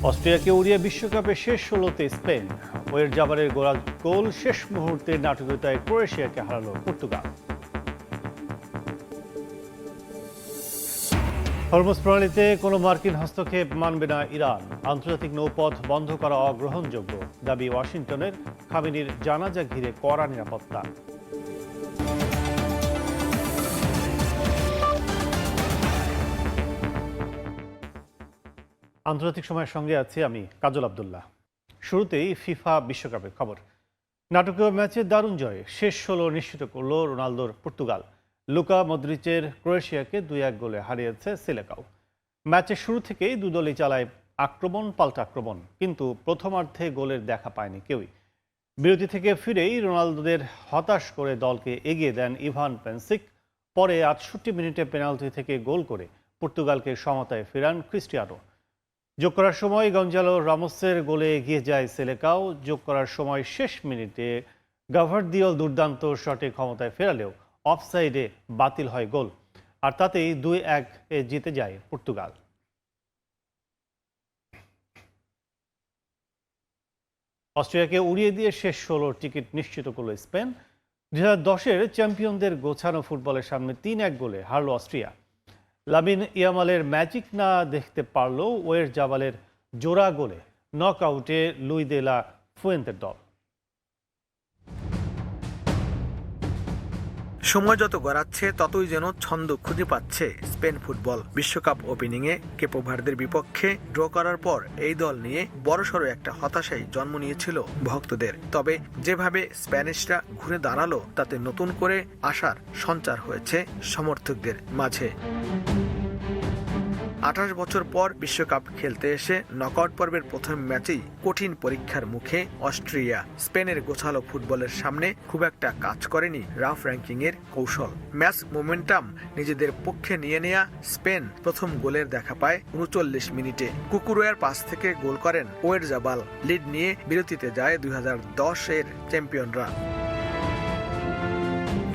অস্ট্রিয়াকে উড়িয়ে বিশ্বকাপে শেষ ১৬তে স্পেন। ওয়ের জাবারের গোল শেষ মুহূর্তে নাটকীয়তায় ক্রোয়েশিয়াকে হারালো পর্তুগাল। হরমুজ প্রণালীতে কোনো মার্কিন হস্তক্ষেপ মানবে না ইরান। আন্তর্জাতিক নৌপথ বন্ধ করা অগ্রহণযোগ্য দাবি ওয়াশিংটনের। খামেনির জানাজা ঘিরে কড়া নিরাপত্তা। আন্তর্জাতিক সময়ের সঙ্গে আছি আমি কাজল আব্দুল্লাহ। শুরুতেই ফিফা বিশ্বকাপের খবর। নাটকীয় ম্যাচে দারুণ জয়ে শেষ ১৬ নিশ্চিত করল রোনালদোর পর্তুগাল। লুকা মদ্রিচের ক্রোয়েশিয়াকে ২-১ গোলে হারিয়েছে সিলেকাও। ম্যাচের শুরু থেকেই দুদলই চালায় আক্রমণ পাল্টা আক্রমণ, কিন্তু প্রথমার্ধে গোলের দেখা পায়নি কেউই। বিরতি থেকে ফিরেই রোনালদোদের হতাশ করে দলকে এগিয়ে দেন ইভান পেনসিক। পরে ৬৮ মিনিটে পেনাল্টি থেকে গোল করে পর্তুগালকে সমতায় ফেরান ক্রিস্টিয়ানো। যোগ করার সময় গঞ্জালো রামোসের গোলে এগিয়ে যায় সেলেকাও। যোগ করার সময় শেষ মিনিটে গাভার্দিওল দুর্দান্ত শটে ক্ষমতায় ফেরালেও অফসাইডে বাতিল হয় গোল, আর তাতেই ২-১ জিতে যায় পর্তুগাল। অস্ট্রিয়াকে উড়িয়ে দিয়ে শেষ ১৬ টিকিট নিশ্চিত করল স্পেন। ২০১০-এর চ্যাম্পিয়নদের গোছানো ফুটবলের সামনে ৩-১ গোলে হারল অস্ট্রিয়া। লামিন ইয়ামালের ম্যাজিক না দেখতে পারলেও ওয়ের জাবালের জোড়া গোলে নকআউটে লুই দে লা ফুয়েন্তের দল। সময় যত গড়াচ্ছে ততই যেন ছন্দ খুঁজে পাচ্ছে স্পেন ফুটবল। বিশ্বকাপ ওপেনিংয়ে কেপো ভার্দের বিপক্ষে ড্র করার পর এই দল নিয়ে বড়সড় একটা হতাশাই জন্ম নিয়েছিল ভক্তদের। তবে যেভাবে স্প্যানিশরা ঘুরে দাঁড়ালো তাতে নতুন করে আশার সঞ্চার হয়েছে সমর্থকদের মাঝে। ২৮ বছর পর বিশ্বকাপ খেলতে এসে নকআউট পর্বের প্রথম ম্যাচেই কঠিন পরীক্ষার মুখে অস্ট্রিয়া। স্পেনের গোছালো ফুটবলের সামনে খুব একটা কাজ করেনি রাফ র্যাঙ্কিংয়ের কৌশল। ম্যাচ মোমেন্টাম নিজেদের পক্ষে নিয়ে নেয়া স্পেন প্রথম গোলের দেখা পায় ৩৯ মিনিটে। কুকুরোয়ার পাস থেকে গোল করেন ওয়ের জাবাল। লিড নিয়ে বিরতিতে যায় ২০১০-এর চ্যাম্পিয়নরা।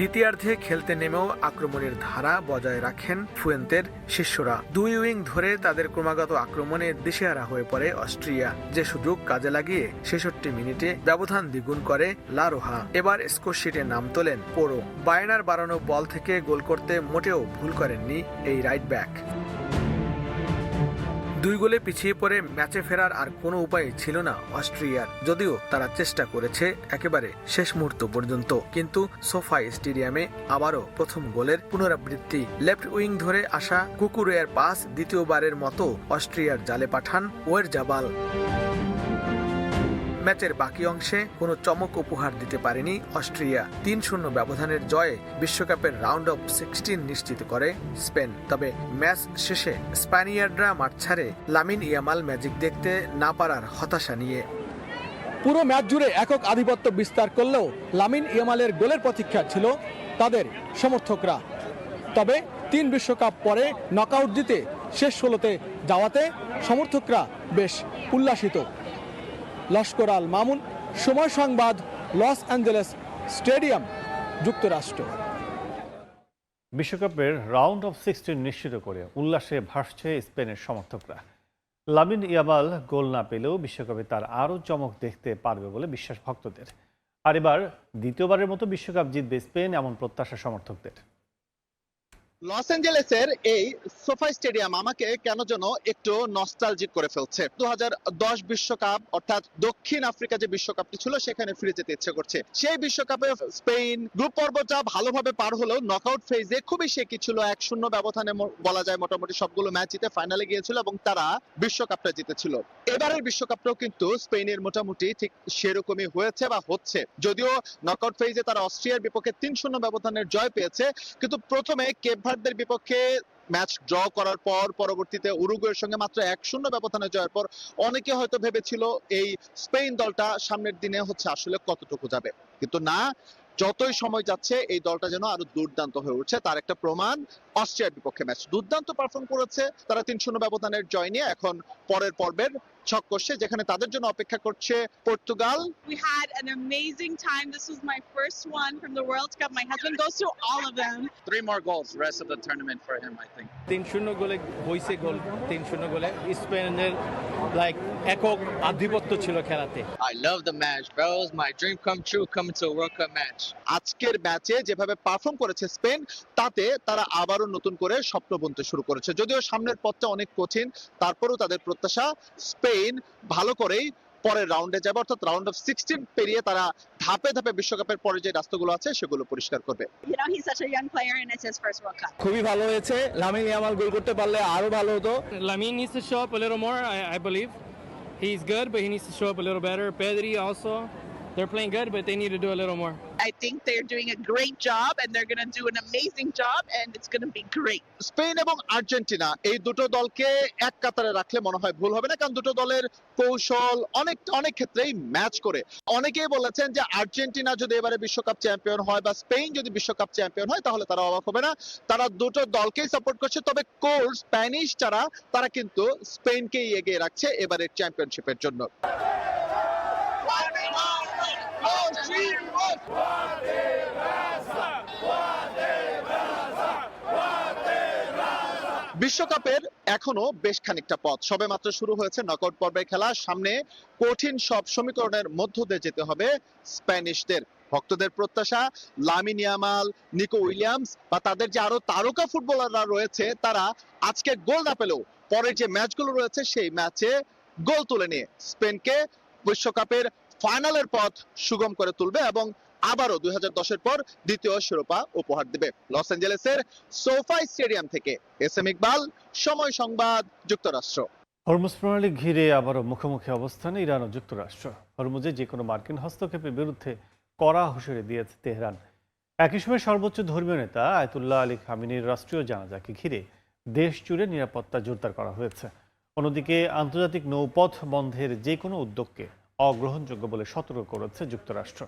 দ্বিতীয়ার্ধে খেলতে নেমেও আক্রমণের ধারা বজায় রাখেন ফুয়েন্তের শিষ্যরা। দুই উইং ধরে তাদের ক্রমাগত আক্রমণে দিশেহারা হয়ে পড়ে অস্ট্রিয়া, যে সুযোগ কাজে লাগিয়ে ৬৬ মিনিটে ব্যবধান দ্বিগুণ করে লা রোহা। এবার স্কোরশিটে নাম তোলেন পোরো। বায়নার বাড়ানো বল থেকে গোল করতে মোটেও ভুল করেননি এই রাইট ব্যাক। ২ গোলে পিছিয়ে পড়ে ম্যাচে ফেরার আর কোনো উপায় ছিল না অস্ট্রিয়ার, যদিও তারা চেষ্টা করেছে একেবারে শেষ মুহূর্ত পর্যন্ত। কিন্তু সোফাই স্টেডিয়ামে আবারও প্রথম গোলের পুনরাবৃত্তি। লেফট উইং ধরে আসা কুকুরের পাস দ্বিতীয়বারের মতো অস্ট্রিয়ার জালে পাঠান ওয়ের জাবাল। ম্যাচের বাকি অংশে কোনো চমক উপহার দিতে পারেনি অস্ট্রিয়া। ৩-০ ব্যবধানের জয়ে বিশ্বকাপের রাউন্ড অফ 16 নিশ্চিত করে স্পেন। তবে ম্যাচ শেষে স্প্যানিয়ার্ডরা মাঠ ছাড়ে লামিন ইয়ামাল ম্যাজিক দেখতে না পারার হতাশা নিয়ে। পুরো ম্যাচ জুড়ে একক আধিপত্য বিস্তার করলেও লামিন ইয়ামালের গোলের প্রতীক্ষা ছিল তাদের সমর্থকরা। তবে ৩ বিশ্বকাপ পরে নকআউট দিতে শেষ ১৬তে যাওয়াতে সমর্থকরা বেশ উল্লাসিত। লস্কর আল মামুন, সময় সংবাদ, লস অ্যাঞ্জেলেস স্টেডিয়াম, যুক্তরাষ্ট্র। বিশ্বকাপের রাউন্ড অফ 16 নিশ্চিত করে উল্লাসে ভাসছে স্পেনের সমর্থকরা। লামিন ইয়ামাল গোল না পেলেও বিশ্বকাপে তার আরও চমক দেখতে পারবে বলে বিশ্বাস ভক্তদের। আর এবার দ্বিতীয়বারের মতো বিশ্বকাপ জিতবে স্পেন, এমন প্রত্যাশা সমর্থকদের। লস অ্যাঞ্জেলেসের এই সোফাই স্টেডিয়াম আমাকে কেন যেন একটু নস্টালজিক করে ফেলছে। ২০১০ বিশ্বকাপ, অর্থাৎ দক্ষিণ আফ্রিকা যে বিশ্বকাপটি ছিল সেখানে ফিরে যেতে ইচ্ছে করছে। সেই বিশ্বকাপে স্পেন গ্রুপ পর্বটা ভালোভাবে পার হলেও নকআউট ফেজে খুবই শেকি ছিল। ১-০ ব্যবধানে বলা যায় মোটামুটি সবগুলো ম্যাচ জিতে ফাইনালে গিয়েছিল এবং তারা বিশ্বকাপটা জিতেছিল। এবারের বিশ্বকাপটাও কিন্তু স্পেনের মোটামুটি ঠিক সেরকমই হয়েছে বা হচ্ছে। যদিও নকআউট ফেজে তারা অস্ট্রিয়ার বিপক্ষে ৩-০ ব্যবধানের জয় পেয়েছে, কিন্তু প্রথমে কেপ ভার্দের বিপক্ষে ম্যাচ ড্র করার পর পরবর্তীতে উরুগুয়ের সঙ্গে মাত্র ১-০ ব্যবধানে জয়ের পর অনেকে হয়তো ভেবেছিল এই স্পেন দলটা সামনের দিনে আসলে কতটুকু যাবে, কিন্তু না, যতই সময় যাচ্ছে এই দলটা যেন আরো দুর্দান্ত হয়ে উঠছে। তার একটা প্রমাণ অস্ট্রিয়ার বিপক্ষে ম্যাচ দুর্দান্ত পারফর্ম করেছে তারা। ৩-০ ব্যবধানের জয় নিয়ে এখন পরের পর্বের ছক কষে, যেখানে তাদের জন্য অপেক্ষা করছে Portugal. We had an amazing time. This was my first one from the World Cup. My husband goes to all of them. 3 more goals the rest of the tournament for him, I think. 3-0 গোলে হইছে, গোল 3-0 গোলে স্পেনের like একক আধিপত্য ছিল খেলাতে। I love the match, bro. It was my dream come true coming to a World Cup match. আজকের ম্যাচে যেভাবে পারফর্ম করেছে স্পেন, তাতে তারা আবারও নতুন করে স্বপ্ন বুনতে শুরু করেছে। যদিও সামনের পথটা অনেক কঠিন, তারপরেও তাদের প্রত্যাশা স্পেন ভালো করেই পরের রাউন্ডে যাবে, অর্থাৎ রাউন্ড অফ 16 পেরিয়ে তারা ধাপে ধাপে বিশ্বকাপের পরে যে রাস্তাগুলো আছে সেগুলো পরিষ্কার করবে। You know, he's such a young player and it's his first World Cup. খুবই ভালো হয়েছে, লামিন ইয়ামাল গোল করতে পারলে আরো ভালো হতো। Lamine needs to show up a little more, I believe. He's good, but he needs to show up a little better. Pedri also. They're playing good, but they need to do a little more. I think they're doing a great job and they're going to do an amazing job and it's going to be great. Spain এবং Argentina এই দুটো দলকে এক কাতারে রাখলে মনে হয় ভুল হবে না, কারণ দুটো দলের কৌশল অনেক ক্ষেত্রেই ম্যাচ করে। অনেকেই বলেছেন যে আর্জেন্টিনা যদি এবারে বিশ্বকাপ চ্যাম্পিয়ন হয় বা স্পেন যদি বিশ্বকাপ চ্যাম্পিয়ন হয় তাহলে তারা অবাক হবে না। তারা দুটো দলকেই সাপোর্ট করছে, তবে কোর স্প্যানিশ যারা তারা কিন্তু স্পেনকেই এগিয়ে রাখছে এবারের চ্যাম্পিয়নশিপের জন্য। বিশ্বকাপের এখনো বেশ খানিকটা পথ, সবেমাত্র শুরু হয়েছে নকআউট পর্বের খেলা। সামনে কঠিন সব সমীকরণের মধ্য দিয়ে যেতে হবে স্প্যানিশদের। ভক্তদের প্রত্যাশা লামিন ইয়ামাল, নিকো উইলিয়ামস বা তাদের যে আরো তারকা ফুটবলাররা রয়েছে তারা আজকে গোল না পেলেও পরের যে ম্যাচগুলো রয়েছে সেই ম্যাচে গোল তুলে নিয়ে স্পেনকে বিশ্বকাপের ফাইনালের পথ সুগম করে তুলবে এবং আবারও 2010-এর পর দ্বিতীয় শিরোপা উপহার দেবে। লস অ্যাঞ্জেলেসের সোফাই স্টেডিয়াম থেকে এসএম ইকবাল, সময় সংবাদ, যুক্তরাষ্ট্র। হরমুজ প্রণালী ঘিরে আবারও মুখোমুখি অবস্থানে ইরান ও যুক্তরাষ্ট্র। হরমুজে যে কোনো মার্কিন হস্তক্ষেপের বিরুদ্ধে কড়া হুঁশিয়ারি দিয়েছে তেহরান। একই সময় সর্বোচ্চ ধর্মীয় নেতা আয়াতুল্লাহ আলী খামেনির রাষ্ট্রীয় জানাজাকে ঘিরে দেশ জুড়ে নিরাপত্তা জোরদার করা হয়েছে। অন্যদিকে আন্তর্জাতিক নৌপথ বন্ধের যে কোনো উদ্যোগকে অগ্রহণযোগ্য বলে সতর্ক করেছে যুক্তরাষ্ট্র।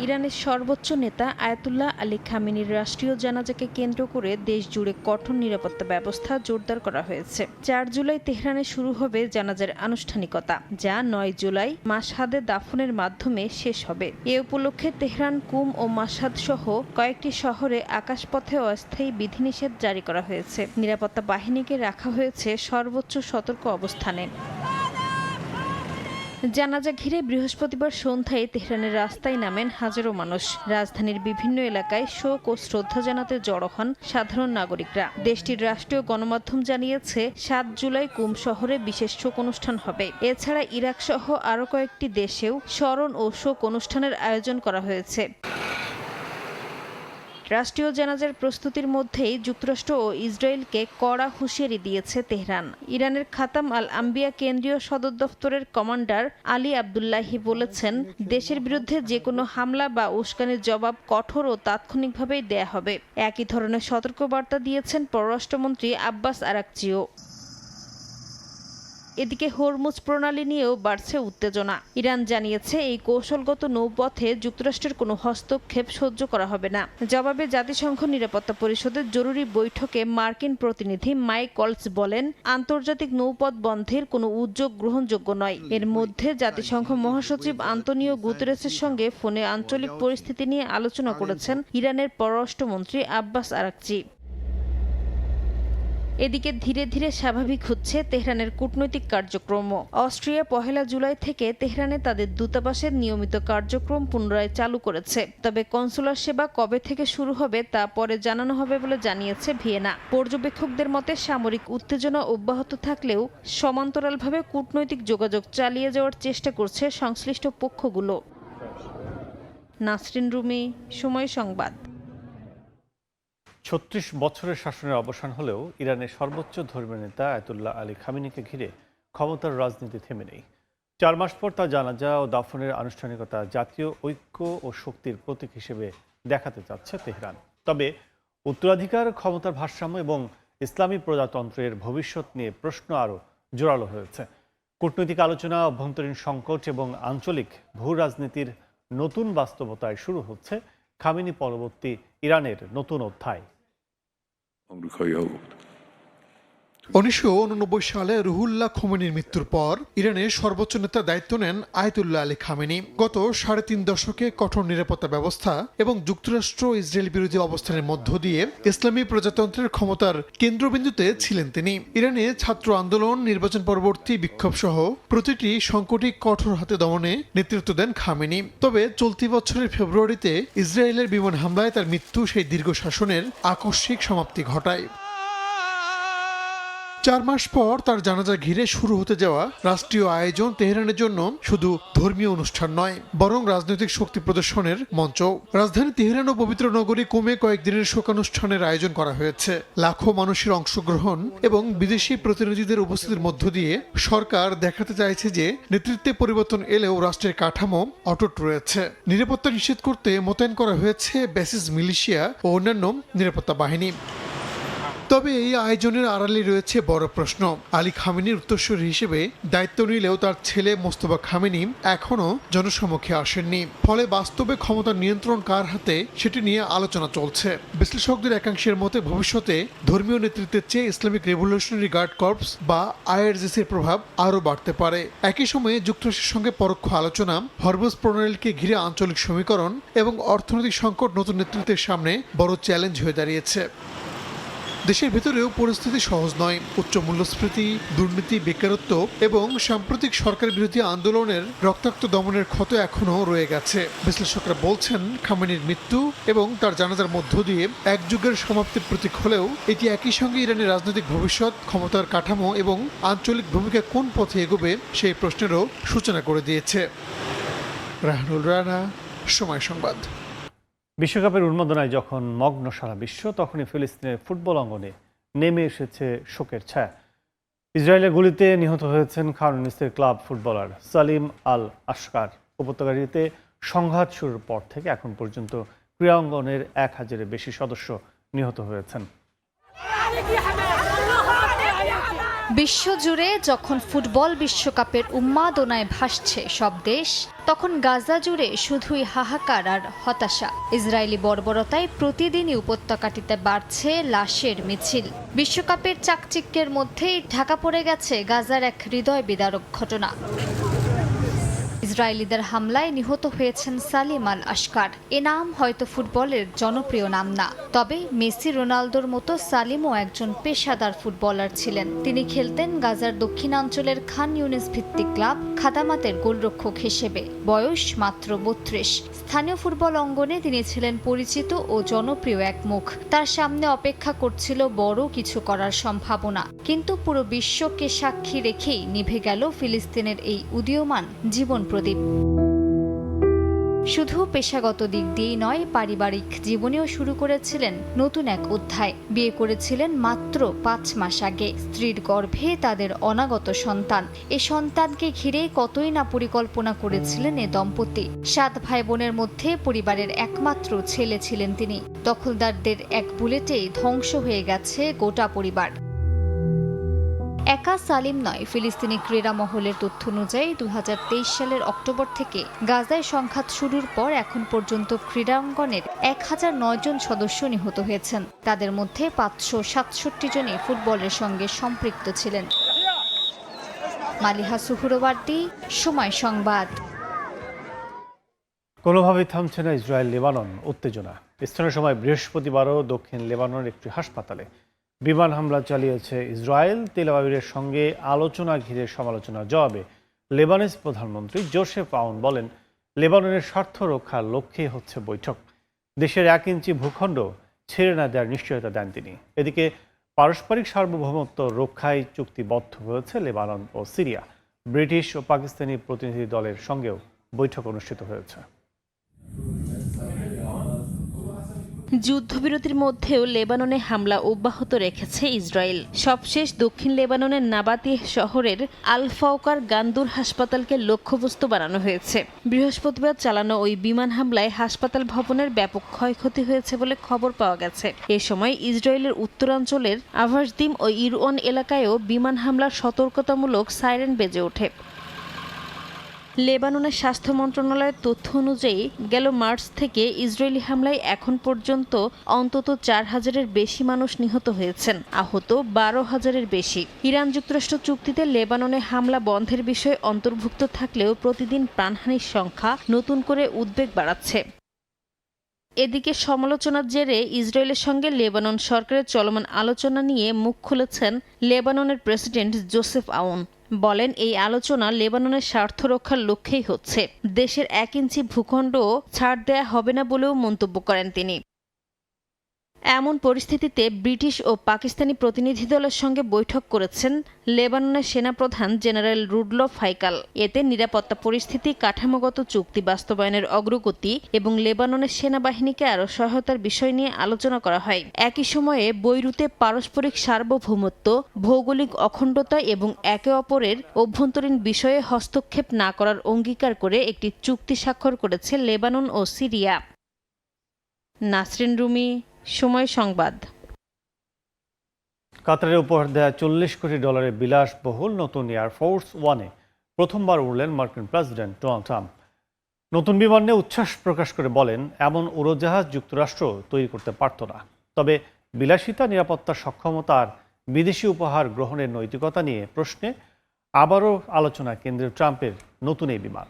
ইরানের সর্বোচ্চ নেতা আয়াতুল্লাহ আলী খামেনির রাষ্ট্রীয় জানাজাকে কেন্দ্র করে দেশ জুড়ে কঠোর নিরাপত্তা ব্যবস্থা জোরদার করা হয়েছে। 4 জুলাই তেহরানে শুরু হবে জানাজার আনুষ্ঠানিকতা, যা 9 জুলাই মাশহাদে দাফনের মাধ্যমে শেষ হবে। এ উপলক্ষে তেহরান, কুম ও মাশহাদ সহ কয়েকটি শহরে আকাশপথে অস্থায়ী বিধিনিষেধ জারি করা হয়েছে। নিরাপত্তা বাহিনীকে রাখা হয়েছে সর্বোচ্চ সতর্ক অবস্থানে। জানাজা ঘিরে বৃহস্পতিবার সন্ধ্যায় তেহরানের রাস্তায় নামেন হাজারো মানুষ। রাজধানীর বিভিন্ন এলাকায় শোক ও শ্রদ্ধা জানাতে জড়ো হন সাধারণ নাগরিকরা। দেশটির রাষ্ট্রীয় গণমাধ্যম জানিয়েছে 7 জুলাই কুম শহরে বিশেষ শোক অনুষ্ঠান হবে। এছাড়া ইরাক সহ আরও কয়েকটি দেশেও স্মরণ ও শোক অনুষ্ঠানের আয়োজন করা হয়েছে। রাষ্ট্রীয় জানাজার প্রস্তুতির মধ্যেই যুক্তরাষ্ট্র ও ইসরায়েলকে কড়া হুঁশিয়ারি দিয়েছে তেহরান। ইরানের খাতাম আল আম্বিয়া কেন্দ্রীয় সদর দফতরের কমান্ডার আলী আবদুল্লাহি বলেছেন, দেশের বিরুদ্ধে যে কোনো হামলা বা উস্কানির জবাব কঠোর ও তাৎক্ষণিকভাবেই দেয়া হবে। একই ধরনের সতর্কবার্তা দিয়েছেন পররাষ্ট্রমন্ত্রী আব্বাস আরাকচিও। এদিকে হরমুজ প্রণালী নিয়েও বাড়ছে উত্তেজনা। ইরান জানিয়েছে এই কৌশলগত নৌপথে যুক্তরাষ্ট্রের কোনো হস্তক্ষেপ সহ্য করা হবে না। জবাবে জাতিসংঘ নিরাপত্তা পরিষদের জরুরি বৈঠকে মার্কিন প্রতিনিধি মাইক ওয়ালস বলেন, আন্তর্জাতিক নৌপথ বন্ধের কোনো উদ্যোগ গ্রহণযোগ্য নয়। এর মধ্যে জাতিসংঘ মহাসচিব আন্তোনিও গুতেরেসের সঙ্গে ফোনে আঞ্চলিক পরিস্থিতি নিয়ে আলোচনা করেছেন ইরানের পররাষ্ট্রমন্ত্রী আব্বাস আরাকচি। এদিকে ধীরে ধীরে স্বাভাবিক হচ্ছে তেহরানের কূটনৈতিক কার্যক্রম। অস্ট্রিয়া 1 জুলাই থেকে তেহরানে তাদের দূতাবাসের নিয়মিত কার্যক্রম পুনরায় চালু করেছে। তবে কনসুলার সেবা কবে থেকে শুরু হবে তা পরে জানানো হবে বলে জানিয়েছে ভিয়েনা। পর্যবেক্ষকদের মতে সামরিক উত্তেজনা অব্যাহত থাকলেও সমান্তরালভাবে কূটনৈতিক যোগাযোগ চালিয়ে যাওয়ার চেষ্টা করছে সংশ্লিষ্ট পক্ষগুলো। নাসরিন রুমি, সময় সংবাদ। 36 বছরের শাসনের অবসান হলেও ইরানের সর্বোচ্চ ধর্মীয় নেতা আয়াতুল্লাহ আলী খামেনিকে ঘিরে ক্ষমতার রাজনীতি থেমে নেই। 4 মাস পর তার জানাজা ও দাফনের আনুষ্ঠানিকতা জাতীয় ঐক্য ও শক্তির প্রতীক হিসেবে দেখাতে চাচ্ছে তেহরান। তবে উত্তরাধিকার, ক্ষমতার ভারসাম্য এবং ইসলামী প্রজাতন্ত্রের ভবিষ্যৎ নিয়ে প্রশ্ন আরও জোরালো হয়েছে। কূটনৈতিক আলোচনা, অভ্যন্তরীণ সংকট এবং আঞ্চলিক ভূ রাজনীতির নতুন বাস্তবতায় শুরু হচ্ছে খামেনি পরবর্তী ইরানের নতুন অধ্যায়। 1989 সালে রুহুল্লাহ খোমেনির মৃত্যুর পর ইরানের সর্বোচ্চ নেতা দায়িত্ব নেন আয়াতুল্লাহ আলী খামেনি। গত 3.5 দশকে কঠোর নিরাপত্তা ব্যবস্থা এবং যুক্তরাষ্ট্র ইসরায়েল বিরোধী অবস্থানের মধ্য দিয়ে ইসলামী প্রজাতন্ত্রের ক্ষমতার কেন্দ্রবিন্দুতে ছিলেন তিনি। ইরানে ছাত্র আন্দোলন, নির্বাচন পরবর্তী বিক্ষোভ সহ প্রতিটি সংকটই কঠোর হাতে দমনে নেতৃত্ব দেন খামেনি। তবে চলতি বছরের ফেব্রুয়ারিতে ইসরায়েলের বিমান হামলায় তার মৃত্যু সেই দীর্ঘ শাসনের আকস্মিক সমাপ্তি ঘটায়। 4 মাস পর তার জানাজা ঘিরে শুরু হতে যাওয়া রাষ্ট্রীয় আয়োজন তেহরানের জন্য শুধু ধর্মীয় অনুষ্ঠান নয়, বরং রাজনৈতিক শক্তি প্রদর্শনের মঞ্চ। রাজধানী তেহরান ও পবিত্র নগরী কোমে কয়েকদিনের শোকানুষ্ঠানের আয়োজন করা হয়েছে। লাখো মানুষের অংশগ্রহণ এবং বিদেশি প্রতিনিধিদের উপস্থিতির মধ্য দিয়ে সরকার দেখাতে চাইছে যে নেতৃত্বে পরিবর্তন এলেও রাষ্ট্রের কাঠামো অটুট রয়েছে। নিরাপত্তা নিশ্চিত করতে মোতায়েন করা হয়েছে বেসিস মিলিশিয়া ও অন্যান্য নিরাপত্তা বাহিনী। তবে এই আয়োজনের আড়ালে রয়েছে বড় প্রশ্ন। আলী খামেনির উত্তরসূরি হিসেবে দায়িত্ব নিলেও তার ছেলে মোস্তফা খামেনি এখনও জনসমক্ষে আসেননি। ফলে বাস্তবে ক্ষমতার নিয়ন্ত্রণ কার হাতে সেটি নিয়ে আলোচনা চলছে। বিশ্লেষকদের একাংশের মতে ভবিষ্যতে ধর্মীয় নেতৃত্বের চেয়ে ইসলামিক রেভলিউশনারি গার্ড কর্পস বা আইআরজিসির প্রভাব আরও বাড়তে পারে। একই সময়ে যুক্তরাষ্ট্রের সঙ্গে পরোক্ষ আলোচনা, হরমুজ প্রণালীকে ঘিরে আঞ্চলিক সমীকরণ এবং অর্থনৈতিক সংকট নতুন নেতৃত্বের সামনে বড় চ্যালেঞ্জ হয়ে দাঁড়িয়েছে। দেশের ভেতরেও পরিস্থিতি সহজ নয়। উচ্চ মূল্যস্ফীতি, দুর্নীতি, বেকারত্ব এবং সাম্প্রতিক সরকার বিরোধী আন্দোলনের রক্তাক্ত দমনের ক্ষত এখনও রয়ে গেছে। বিশ্লেষকরা বলছেন, খামেনির মৃত্যু এবং তার জানাজার মধ্য দিয়ে এক যুগের সমাপ্তির প্রতীক হলেও এটি একই সঙ্গে ইরানের রাজনৈতিক ভবিষ্যৎ, ক্ষমতার কাঠামো এবং আঞ্চলিক ভূমিকা কোন পথে এগোবে সেই প্রশ্নেরও সূচনা করে দিয়েছে। রাহানুল রানা, সময় সংবাদ। বিশ্বকাপের উন্মাদনায় যখন মগ্ন সারা বিশ্ব, তখনই ফিলিস্তিনের ফুটবল অঙ্গনে নেমে এসেছে শোকের ছায়া। ইসরায়েলের গুলিতে নিহত হয়েছেন খান ইউনিসের ক্লাব ফুটবলার সালিম আল আশকার। উপত্যকাটিতে সংঘাত শুরুর পর থেকে এখন পর্যন্ত ক্রীড়া অঙ্গনের 1000-এর বেশি সদস্য নিহত হয়েছেন। বিশ্বজুড়ে যখন ফুটবল বিশ্বকাপের উন্মাদনায় ভাসছে সব দেশ, তখন গাজা জুড়ে শুধুই হাহাকার আর হতাশা। ইসরায়েলি বর্বরতায় প্রতিদিনই উপত্যকাটিতে বাড়ছে লাশের মিছিল। বিশ্বকাপের চাকচিক্যের মধ্যেই ঢাকা পড়ে গেছে গাজার এক হৃদয় বিদারক ঘটনা। ইসরায়েলিদের হামলায় নিহত হয়েছেন সালিম আল আশকার। এ নাম হয়তো ফুটবলের জনপ্রিয় নাম না, তবে মেসি, রোনালদোর মতো সালিমও একজন পেশাদার ফুটবলার ছিলেন। তিনি খেলতেন গাজার দক্ষিণাঞ্চলের খান ইউনিস ভিত্তিক ক্লাব খাদামাতের গোলরক্ষক হিসেবে। বয়স মাত্র 32। স্থানীয় ফুটবল অঙ্গনে তিনি ছিলেন পরিচিত ও জনপ্রিয় এক মুখ। তার সামনে অপেক্ষা করছিল বড় কিছু করার সম্ভাবনা, কিন্তু পুরো বিশ্বকে সাক্ষী রেখেই নিভে গেল ফিলিস্তিনের এই উদীয়মান জীবন প্রদীপ। শুধু পেশাগত দিক দিয়েই নয়, পারিবারিক জীবনেও শুরু করেছিলেন নতুন এক অধ্যায়। বিয়ে করেছিলেন মাত্র 5 মাস আগে। স্ত্রীর গর্ভে তাদের অনাগত সন্তান। এ সন্তানকে ঘিরে কতই না পরিকল্পনা করেছিলেন এ দম্পতি। 7 ভাই বোনের মধ্যে পরিবারের একমাত্র ছেলে ছিলেন তিনি। দখলদারদের এক বুলেটেই ধ্বংস হয়ে গেছে গোটা পরিবার। একা সালিম নয়, ফিলিস্তিনি ক্রীড়া মহলের তথ্য অনুযায়ী 2023 সালের অক্টোবর থেকে গাজায় সংঘাত শুরুর পর এখন পর্যন্ত ক্রীড়াঙ্গনের 1009 জন সদস্য নিহত হয়েছেন। তাদের মধ্যে 567 জনই ফুটবলের সঙ্গে সম্পৃক্ত ছিলেন। মালিহা সুহুরওয়ার্দী, সময় সংবাদ। কোনোভাবেই থামছে না ইসরায়েল লেবানন উত্তেজনা। স্থানীয় সময় বৃহস্পতিবারও দক্ষিণ লেবাননের একটি হাসপাতালে বিমান হামলা চালিয়েছে ইসরায়েল। তেল আবিবের সঙ্গে আলোচনা ঘিরে সমালোচনার জবাবে লেবানন প্রধানমন্ত্রী জোসেফ আউন বলেন, লেবাননের স্বার্থ রক্ষার লক্ষ্যে হচ্ছে বৈঠক। দেশের 1 ইঞ্চি ভূখণ্ড ছেড়ে না দেওয়ার নিশ্চয়তা দেন তিনি। এদিকে পারস্পরিক সার্বভৌমত্ব রক্ষায় চুক্তিবদ্ধ হয়েছে লেবানন ও সিরিয়া। ব্রিটিশ ও পাকিস্তানি প্রতিনিধি দলের সঙ্গেও বৈঠক অনুষ্ঠিত হয়েছে। যুদ্ধবিরতির মধ্যেও লেবাননে হামলা অব্যাহত রেখেছে ইসরায়েল। সবশেষ দক্ষিণ লেবাননের নাবাতিহ শহরের আল ফাওকার গান্দুর হাসপাতালকে লক্ষ্যবস্তু বানানো হয়েছে। বৃহস্পতিবার চালানো ওই বিমান হামলায় হাসপাতাল ভবনের ব্যাপক ক্ষয়ক্ষতি হয়েছে বলে খবর পাওয়া গেছে। এ সময় ইসরায়েলের উত্তরাঞ্চলের আভাসদিম ও ইরওয়ান এলাকায়ও বিমান হামলার সতর্কতামূলক সাইরেন বেজে ওঠে। লেবাননের স্বাস্থ্য মন্ত্রণালয়ের তথ্য অনুযায়ী গেল মার্চ থেকে ইসরায়েলি হামলায় এখন পর্যন্ত অন্তত 4,000-এর বেশি মানুষ নিহত হয়েছেন, আহত 12,000-এর বেশি। ইরান যুক্তরাষ্ট্র চুক্তিতে লেবাননে হামলা বন্ধের বিষয় অন্তর্ভুক্ত থাকলেও প্রতিদিন প্রাণহানির সংখ্যা নতুন করে উদ্বেগ বাড়াচ্ছে। এদিকে সমালোচনার জেরে ইসরায়েলের সঙ্গে লেবানন সরকারের চলমান আলোচনা নিয়ে মুখ খুলেছেন লেবাননের প্রেসিডেন্ট জোসেফ আউন। বলেন, এই আলোচনা লেবাননের স্বার্থ রক্ষার লক্ষ্যেই হচ্ছে, দেশের 1 ইঞ্চি ভূখণ্ডও ছাড় দেয়া হবে না বলেও মন্তব্য করেন তিনি। এমন পরিস্থিতিতে ব্রিটিশ ও পাকিস্তানি প্রতিনিধি দলের সঙ্গে বৈঠক করেছেন লেবাননের সেনাপ্রধান জেনারেল রুডলফ হাইকাল। এতে নিরাপত্তা পরিস্থিতি, কাঠামোগত চুক্তি বাস্তবায়নের অগ্রগতি এবং লেবাননের সেনাবাহিনীকে আরও সহায়তার বিষয় নিয়ে আলোচনা করা হয়। একই সময়ে বৈরুতে পারস্পরিক সার্বভৌমত্ব, ভৌগোলিক অখণ্ডতা এবং একে অপরের অভ্যন্তরীণ বিষয়ে হস্তক্ষেপ না করার অঙ্গীকার করে একটি চুক্তি স্বাক্ষর করেছে লেবানন ও সিরিয়া। নাসরিন রুমি, সময় সংবাদ। কাতারে উপহার দেয়া $40 কোটি বিলাসবহুল নতুন এয়ারফোর্স ওয়ানে প্রথমবার উড়লেন মার্কিন প্রেসিডেন্ট ডোনাল্ড ট্রাম্প। নতুন বিমান নিয়ে উচ্ছ্বাস প্রকাশ করে বলেন, এমন উড়োজাহাজ যুক্তরাষ্ট্র তৈরি করতে পারত না। তবে বিলাসিতা, নিরাপত্তার সক্ষমতা আর বিদেশি উপহার গ্রহণের নৈতিকতা নিয়ে প্রশ্নে আবারও আলোচনা কেন্দ্রে ট্রাম্পের নতুন এই বিমান।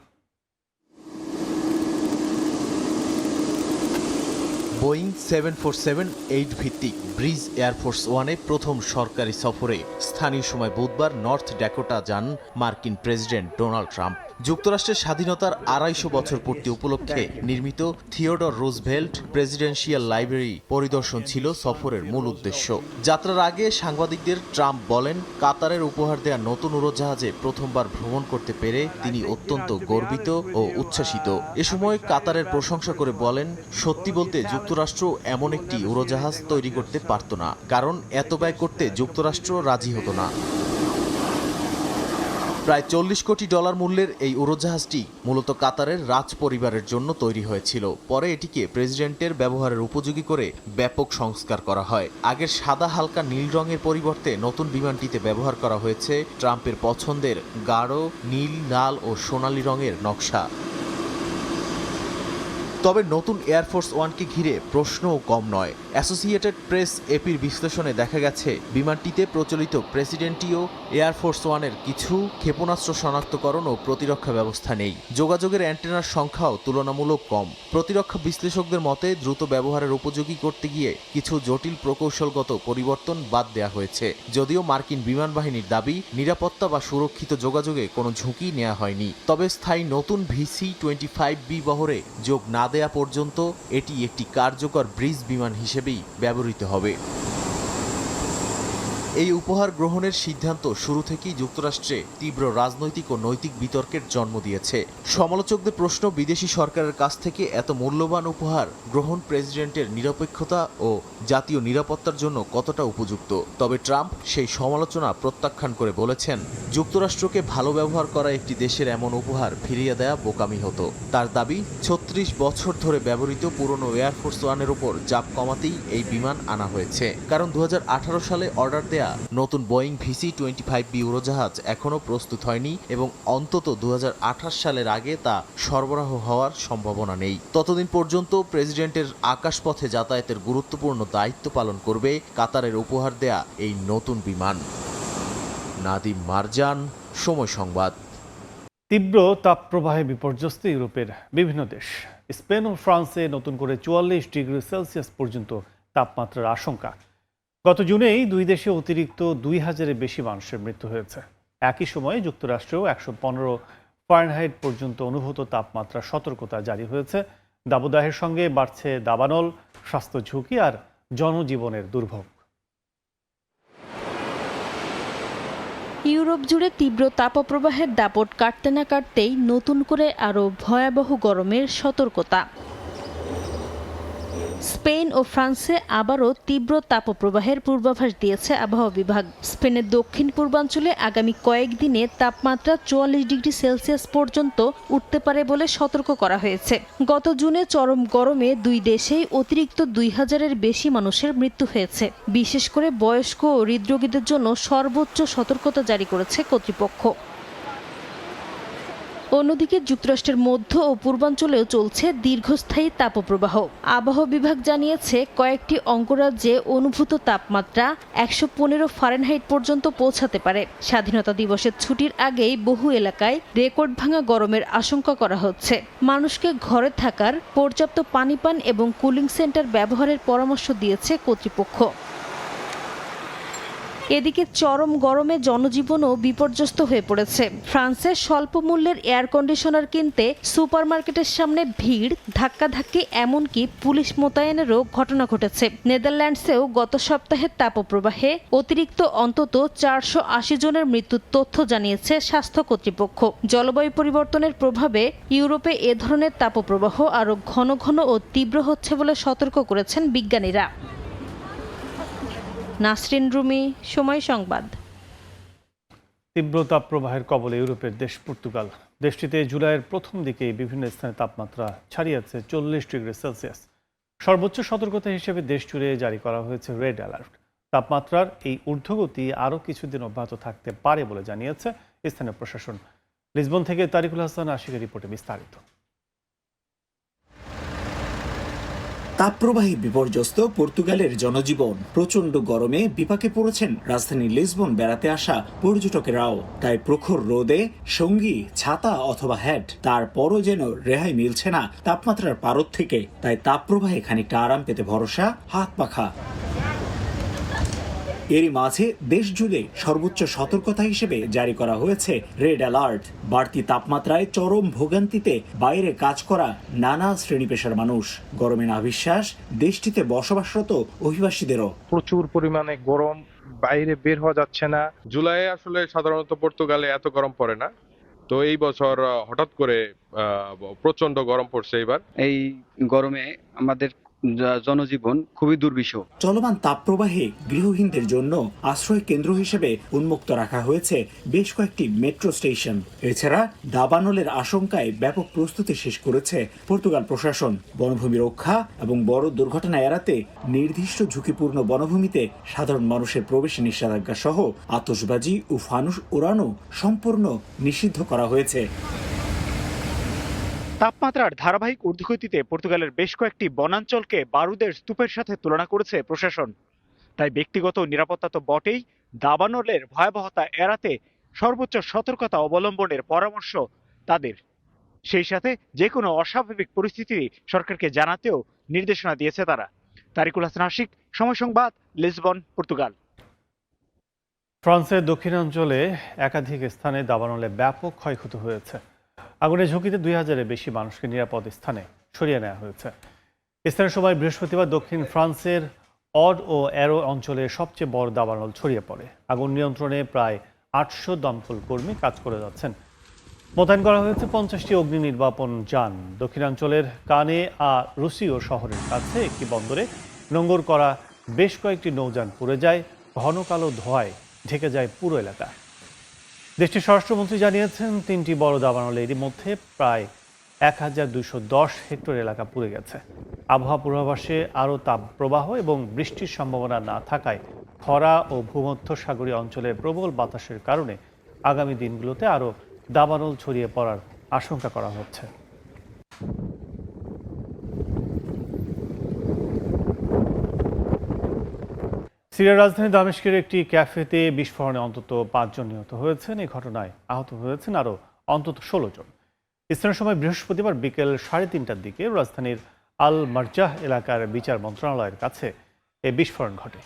বোয়িং 747-8 ভিত্তিক ব্রিজ এয়ারফোর্স ওয়ানে প্রথম সরকারি সফরে স্থানীয় সময় বুধবার নর্থ ড্যাকোটা যান মার্কিন প্রেসিডেন্ট ডোনাল্ড ট্রাম্প। যুক্তরাষ্ট্রের স্বাধীনতার 250 বছর পূর্তি উপলক্ষে নির্মিত থিওডর রুজভেল্ট প্রেসিডেন্সিয়াল লাইব্রেরি পরিদর্শন ছিল সফরের মূল উদ্দেশ্য। যাত্রার আগে সাংবাদিকদের ট্রাম্প বলেন, কাতারের উপহার দেয়া নতুন উড়োজাহাজে প্রথমবার ভ্রমণ করতে পেরে তিনি অত্যন্ত গর্বিত ও উচ্ছ্বাসিত। এ সময় কাতারের প্রশংসা করে বলেন, সত্যি বলতে যুক্তরাষ্ট্র এমন একটি উড়োজাহাজ তৈরি করতে পারত না, কারণ এত ব্যয় করতে যুক্তরাষ্ট্র রাজি হতো না। প্রায় $40 কোটি মূল্যের এই উড়োজাহাজটি মূলত কাতারের রাজ পরিবারের জন্য তৈরি হয়েছিল। পরে এটিকে প্রেসিডেন্টের ব্যবহারের উপযোগী করে ব্যাপক সংস্কার করা হয়। আগের সাদা হালকা নীল রঙের পরিবর্তে নতুন বিমানটিতে ব্যবহার করা হয়েছে ট্রাম্পের পছন্দের গাঢ় নীল, লাল ও সোনালী রঙের নকশা। তবে নতুন এয়ারফোর্স ওয়ানকে ঘিরে প্রশ্নও কম নয়। অ্যাসোসিয়েটেড প্রেস এপির বিশ্লেষণে দেখা গেছে, বিমানটিতে প্রচলিত প্রেসিডেন্টীয় এয়ারফোর্স ওয়ানের কিছু ক্ষেপণাস্ত্র শনাক্তকরণ ও প্রতিরক্ষা ব্যবস্থা নেই। যোগাযোগের অ্যান্টেনার সংখ্যাও তুলনামূলক কম। প্রতিরক্ষা বিশ্লেষকদের মতে, দ্রুত ব্যবহারের উপযোগী করতে গিয়ে কিছু জটিল প্রকৌশলগত পরিবর্তন বাদ দেওয়া হয়েছে। যদিও মার্কিন বিমান বাহিনীর দাবি, নিরাপত্তা বা সুরক্ষিত যোগাযোগে কোনো ঝুঁকি নেওয়া হয়নি। তবে স্থায়ী নতুন VC-25B বহরে যোগ না দেয়া পর্যন্ত এটি একটি কার্যকর ব্রিজ বিমান হিসেবেই ব্যবহৃত হবে। এই উপহার গ্রহণের সিদ্ধান্ত শুরু থেকেই যুক্তরাষ্ট্রে তীব্র রাজনৈতিক ও নৈতিক বিতর্কের জন্ম দিয়েছে। সমালোচকদের প্রশ্ন, বিদেশি সরকারের কাছ থেকে এত মূল্যবান উপহার গ্রহণ প্রেসিডেন্টের নিরপেক্ষতা ও জাতীয় নিরাপত্তার জন্য কতটা উপযুক্ত। তবে ট্রাম্প সেই সমালোচনা প্রত্যাখ্যান করে বলেছেন, যুক্তরাষ্ট্রকে ভালো ব্যবহার করা একটি দেশের এমন উপহার ফিরিয়ে দেয়া বোকামি হতো। তার দাবি, 36 বছর ধরে ব্যবহৃত পুরনো এয়ারফোর্স ওয়ানের উপর চাপ কমাতেই এই বিমান আনা হয়েছে। কারণ 2018 সালে অর্ডার দেয়া নতুন বোয়িং VC-25B উড়োজাহাজ এখনও প্রস্তুত হয়নি এবং অন্তত 2028 সালের আগে তা সরবরাহ হওয়ার সম্ভাবনা নেই। ততদিন পর্যন্ত প্রেসিডেন্টের আকাশপথে যাতায়াতের গুরুত্বপূর্ণ দায়িত্ব পালন করবে কাতারের উপহার দেয়া এই নতুন বিমান। নাদিম মারজান, সময় সংবাদ। তীব্র তাপপ্রবাহে বিপর্যস্ত ইউরোপের বিভিন্ন দেশ। স্পেন ও ফ্রান্সে নতুন করে 44 ডিগ্রি সেলসিয়াস পর্যন্ত তাপমাত্রার আশঙ্কা। গত জুনেই দুই দেশে অতিরিক্ত 2000-এর বেশি মানুষের মৃত্যু হয়েছে। একই সময়ে যুক্তরাষ্ট্রেও 115 ফারেনহাইট পর্যন্ত অনুভূত তাপমাত্রা সতর্কতা জারি হয়েছে। দাবদাহের সঙ্গে বাড়ছে দাবানল, স্বাস্থ্য ঝুঁকি আর জনজীবনের দুর্ভোগ। ইউরোপ জুড়ে তীব্র তাপপ্রবাহের দাপট কাটতে না কাটতেই নতুন করে আরও ভয়াবহ গরমের সতর্কতা। স্পেন ও ফ্রান্সে আবারও তীব্র তাপপ্রবাহের পূর্বাভাস দিয়েছে আবহাওয়া বিভাগ। স্পেনের দক্ষিণ পূর্বাঞ্চলে আগামী কয়েকদিনে তাপমাত্রা 44 ডিগ্রি সেলসিয়াস পর্যন্ত উঠতে পারে বলে সতর্ক করা হয়েছে। গত জুনে চরম গরমে দুই দেশেই অতিরিক্ত 2000-এর বেশি মানুষের মৃত্যু হয়েছে। বিশেষ করে বয়স্ক ও হৃদরোগীদের জন্য সর্বোচ্চ সতর্কতা জারি করেছে কর্তৃপক্ষ। অন্যদিকে যুক্তরাষ্ট্রের মধ্য ও পূর্বাঞ্চলেও চলছে দীর্ঘস্থায়ী তাপপ্রবাহ। আবহাওয়া বিভাগ জানিয়েছে কয়েকটি অঙ্গরাজ্যে অনুভূত তাপমাত্রা 115 ফারেনহাইট পর্যন্ত পৌঁছাতে পারে। স্বাধীনতা দিবসের ছুটির আগেই বহু এলাকায় রেকর্ড ভাঙা গরমের আশঙ্কা করা হচ্ছে। মানুষকে ঘরে থাকার পর্যাপ্ত পানি পান এবং কুলিং সেন্টার ব্যবহারের পরামর্শ দিয়েছে কর্তৃপক্ষ। এদিকে চরম গরমে জনজীবনও বিপর্যস্ত হয়ে পড়েছে। ফ্রান্সে স্বল্প মূল্যের এয়ার কন্ডিশনার কিনতে সুপারমার্কেটের সামনে ভিড়, ধাক্কাধাক্কি, এমনকি পুলিশ মোতায়েনেরও ঘটনা ঘটেছে। নেদারল্যান্ডসেও গত সপ্তাহের তাপপ্রবাহে অতিরিক্ত অন্তত 480 জনের মৃত্যুর তথ্য জানিয়েছে স্বাস্থ্য কর্তৃপক্ষ। জলবায়ু পরিবর্তনের প্রভাবে ইউরোপে এ ধরনের তাপপ্রবাহ আরও ঘন ঘন ও তীব্র হচ্ছে বলে সতর্ক করেছেন বিজ্ঞানীরা। নাসরিন রুমি, সময় সংবাদ। তীব্র তাপপ্রবাহের কবলে ইউরোপের দেশ পর্তুগাল। দেশটিতে জুলাইয়ের প্রথম দিকে বিভিন্ন স্থানে তাপমাত্রা ছাড়িয়েছে 40 ডিগ্রি সেলসিয়াস। সর্বোচ্চ সতর্কতা হিসেবে দেশ জুড়ে জারি করা হয়েছে রেড অ্যালার্ট। তাপমাত্রার এই ঊর্ধ্বগতি আরও কিছুদিন অব্যাহত থাকতে পারে বলে জানিয়েছে স্থানীয় প্রশাসন। লিসবন থেকে তারিকুল হাসান আশিকের রিপোর্টে বিস্তারিত। তাপপ্রবাহে বিপর্যস্ত পর্তুগালের জনজীবন। প্রচন্ড গরমে বিপাকে পড়েছেন রাজধানী লিসবন বেড়াতে আসা পর্যটকেরাও। তাই প্রখর রোদে সঙ্গী ছাতা অথবা হ্যাট, তারপরও যেন রেহাই মিলছে না তাপমাত্রার পারদ থেকে। তাই তাপপ্রবাহে খানিকটা আরাম পেতে ভরসা হাত পাখা। এরই মাঝে দেশ জুড়ে সর্বোচ্চ সতর্কতা হিসেবে জারি করা হয়েছে রেড অ্যালার্ট। বাড়তি তাপমাত্রায় চরম ভোগান্তিতে বাইরে কাজ করা নানা শ্রেণী পেশার মানুষ। গরমে নাভিশ্বাস দেশটিতে বসবাসরত অভিবাসীদেরও। প্রচুর পরিমাণে গরম, বাইরে বের হওয়া যাচ্ছে না। জুলাই আসলে সাধারণত পর্তুগালে এত গরম পড়ে না, তো এই বছর হঠাৎ করে প্রচন্ড গরম পড়ছে। এবার এই গরমে আমাদের জনজীবন খুবই দুর্বিষহ। চলমান তাপপ্রবাহে গৃহহীনদের জন্য আশ্রয় কেন্দ্র হিসেবে উন্মুক্ত রাখা হয়েছে বেশ কয়েকটি মেট্রো স্টেশন। এছাড়া দাবানলের আশঙ্কায় ব্যাপক প্রস্তুতি শেষ করেছে পর্তুগাল প্রশাসন। বনভূমি রক্ষা এবং বড় দুর্ঘটনা এড়াতে নির্দিষ্ট ঝুঁকিপূর্ণ বনভূমিতে সাধারণ মানুষের প্রবেশে নিষেধাজ্ঞা সহ আতশবাজি ও ফানুস ওড়ানো সম্পূর্ণ নিষিদ্ধ করা হয়েছে। তাপমাত্রার ধারাবাহিক ঊর্ধ্বগতিতে পর্তুগালের বেশ কয়েকটি বনাঞ্চলকে বারুদের স্তূপের সাথে তুলনা করেছে প্রশাসন। তাই ব্যক্তিগত নিরাপত্তা তো বটেই, দাবানলের ভয়াবহতা এড়াতে সর্বোচ্চ সতর্কতা অবলম্বনের পরামর্শ তাদের। সেই সাথে যে কোনো অস্বাভাবিক পরিস্থিতি সরকারকে জানাতেও নির্দেশনা দিয়েছে তারা। তারিকুল হাসান আশিক, সময় সংবাদ, লিসবন, পর্তুগাল। ফ্রান্সের দক্ষিণাঞ্চলে একাধিক স্থানে দাবানলে ব্যাপক ক্ষয়ক্ষতি হয়েছে। আগুনের ঝুঁকিতে 2000-এর বেশি মানুষকে নিরাপদ স্থানে সরিয়ে নেওয়া হয়েছে। স্থানীয় সময় বৃহস্পতিবার দক্ষিণ ফ্রান্সের অড ও অ্যারো অঞ্চলে সবচেয়ে বড় দাবানল ছড়িয়ে পড়ে। আগুন নিয়ন্ত্রণে প্রায় 800 দমকল কর্মী কাজ করে যাচ্ছেন। মোতায়েন করা হয়েছে 50টি অগ্নি নির্বাপন যান। দক্ষিণাঞ্চলের কানে রুসিও শহরের কাছে একটি বন্দরে নোঙর করা বেশ কয়েকটি নৌযান পুড়ে যায়। ঘন কালো ধোঁয়ায় ঢেকে যায় পুরো এলাকা। দেশটির স্বরাষ্ট্রমন্ত্রী জানিয়েছেন 3টি বড় দাবানলে এরই মধ্যে প্রায় 1210 হেক্টর এলাকা পুড়ে গেছে। আবহাওয়া পূর্বাভাসে আরও তাপপ্রবাহ এবং বৃষ্টির সম্ভাবনা না থাকায় খরা ও ভূমধ্যসাগরীয় অঞ্চলে প্রবল বাতাসের কারণে আগামী দিনগুলোতে আরও দাবানল ছড়িয়ে পড়ার আশঙ্কা করা হচ্ছে। সিরিয়ার রাজধানী দামেস্কের একটি ক্যাফেতে বিস্ফোরণে অন্তত 5 জন নিহত হয়েছেন। এই ঘটনায় আহত হয়েছেন আরও অন্তত 16 জন। স্থানীয় সময় বৃহস্পতিবার বিকেল 3:30টার দিকে রাজধানীর আল মারজাহ এলাকার বিচার মন্ত্রণালয়ের কাছে এই বিস্ফোরণ ঘটে।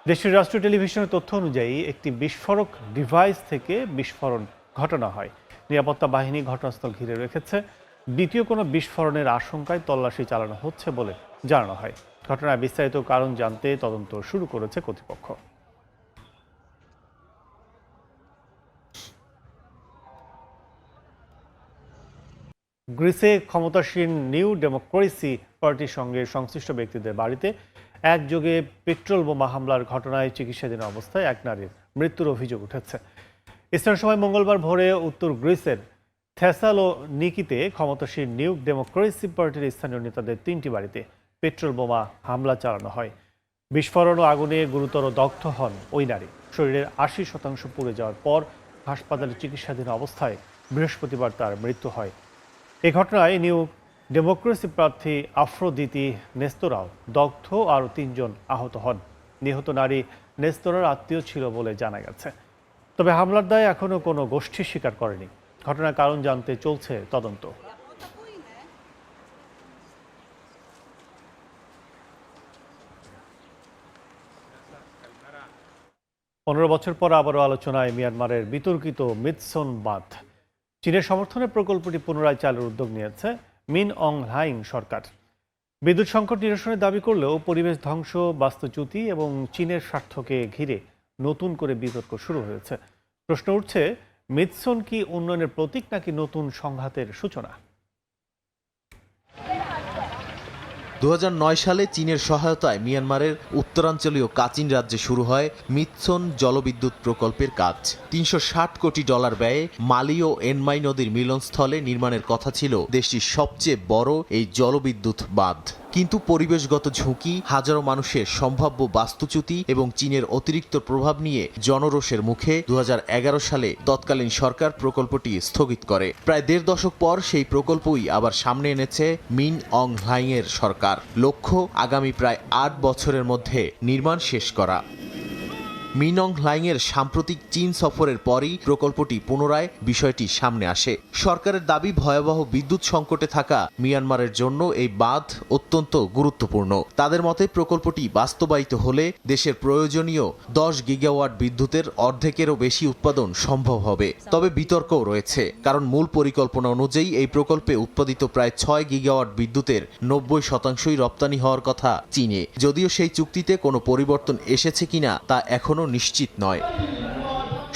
দেশটির রাষ্ট্রীয় টেলিভিশনের তথ্য অনুযায়ী একটি বিস্ফোরক ডিভাইস থেকে বিস্ফোরণ ঘটানো হয়। নিরাপত্তা বাহিনী ঘটনাস্থল ঘিরে রেখেছে। দ্বিতীয় কোনো বিস্ফোরণের আশঙ্কায় তল্লাশি চালানো হচ্ছে বলে জানানো হয়। ঘটনার বিস্তারিত কারণ জানতে তদন্ত শুরু করেছে কর্তৃপক্ষ। গ্রিসে ক্ষমতাসীন নিউ ডেমোক্রেসি পার্টির সঙ্গে সংশ্লিষ্ট ব্যক্তিদের বাড়িতে একযোগে পেট্রোল বোমা হামলার ঘটনায় চিকিৎসাধীন অবস্থায় এক নারীর মৃত্যুর অভিযোগ উঠেছে। স্থানীয় সময় মঙ্গলবার ভোরে উত্তর গ্রিসের থেসালোনিকিতে ক্ষমতাসীন নিউ ডেমোক্রেসি পার্টির স্থানীয় নেতাদের 3টি বাড়িতে পেট্রোল বোমা হামলা চালানো হয়। বিস্ফোরণ ও আগুনে গুরুতর দগ্ধ হন ওই নারী। শরীরের 80% পুড়ে যাওয়ার পর হাসপাতালে চিকিৎসাধীন অবস্থায় বৃহস্পতিবার তার মৃত্যু হয়। এই ঘটনায় নিউ ডেমোক্রেসি প্রার্থী আফ্রোদিতি নেস্তোরাও দগ্ধ, আরও 3 জন আহত হন। নিহত নারী নেস্তোরার আত্মীয় ছিল বলে জানা গেছে। তবে হামলার দায় এখনও কোনো গোষ্ঠী স্বীকার করেনি। ঘটনার কারণ জানতে চলছে তদন্ত। 15 বছর পর আবারও আলোচনায় মিয়ানমারের বিতর্কিত মিৎসন বাঁধ। চীনের সমর্থনে প্রকল্পটি পুনরায় চালুর উদ্যোগ নিয়েছে মিন অং হ্লাইং সরকার। বিদ্যুৎ সংকট নিরসনের দাবি করলেও পরিবেশ ধ্বংস, বাস্তুচ্যুতি এবং চীনের স্বার্থকে ঘিরে নতুন করে বিতর্ক শুরু হয়েছে। প্রশ্ন উঠছে, মিৎসন কি উন্নয়নের প্রতীক নাকি নতুন সংঘাতের সূচনা? 2009 সালে চীনের সহায়তায় মিয়ানমারের উত্তরাঞ্চলীয় কাচিন রাজ্যে শুরু হয় মিৎসন জলবিদ্যুৎ প্রকল্পের কাজ। 360 কোটি ডলার ব্যয়ে মালি ও এনমাই নদীর মিলনস্থলে নির্মাণের কথা ছিল দেশটির সবচেয়ে বড় এই জলবিদ্যুৎ বাঁধ। কিন্তু পরিবেশগত ঝুঁকি, হাজারো মানুষের সম্ভাব্য বাস্তুচ্যুতি এবং চীনের অতিরিক্ত প্রভাব নিয়ে জনরোষের মুখে 2011 সালে তৎকালীন সরকার প্রকল্পটি স্থগিত করে। প্রায় 1.5 দশক পর সেই প্রকল্পই আবার সামনে এনেছে মিন অং হ্লাইংয়ের সরকার। লক্ষ্য আগামী প্রায় 8 বছরের মধ্যে নির্মাণ শেষ করা। মিন অং হ্লাইংয়ের সাম্প্রতিক চীন সফরের পরই প্রকল্পটি পুনরায় বিষয়টি সামনে আসে। সরকারের দাবি, ভয়াবহ বিদ্যুৎ সংকটে থাকা মিয়ানমারের জন্য এই বাঁধ অত্যন্ত গুরুত্বপূর্ণ। তাদের মতে প্রকল্পটি বাস্তবায়িত হলে দেশের প্রয়োজনীয় 10 গিগাওয়াট বিদ্যুতের অর্ধেকেরও বেশি উৎপাদন সম্ভব হবে। তবে বিতর্কও রয়েছে, কারণ মূল পরিকল্পনা অনুযায়ী এই প্রকল্পে উৎপাদিত প্রায় 6 গিগাওয়াট বিদ্যুতের 90% রপ্তানি হওয়ার কথা চীনে। যদিও সেই চুক্তিতে কোনো পরিবর্তন এসেছে কিনা তা এখনো নিশ্চিত নয়।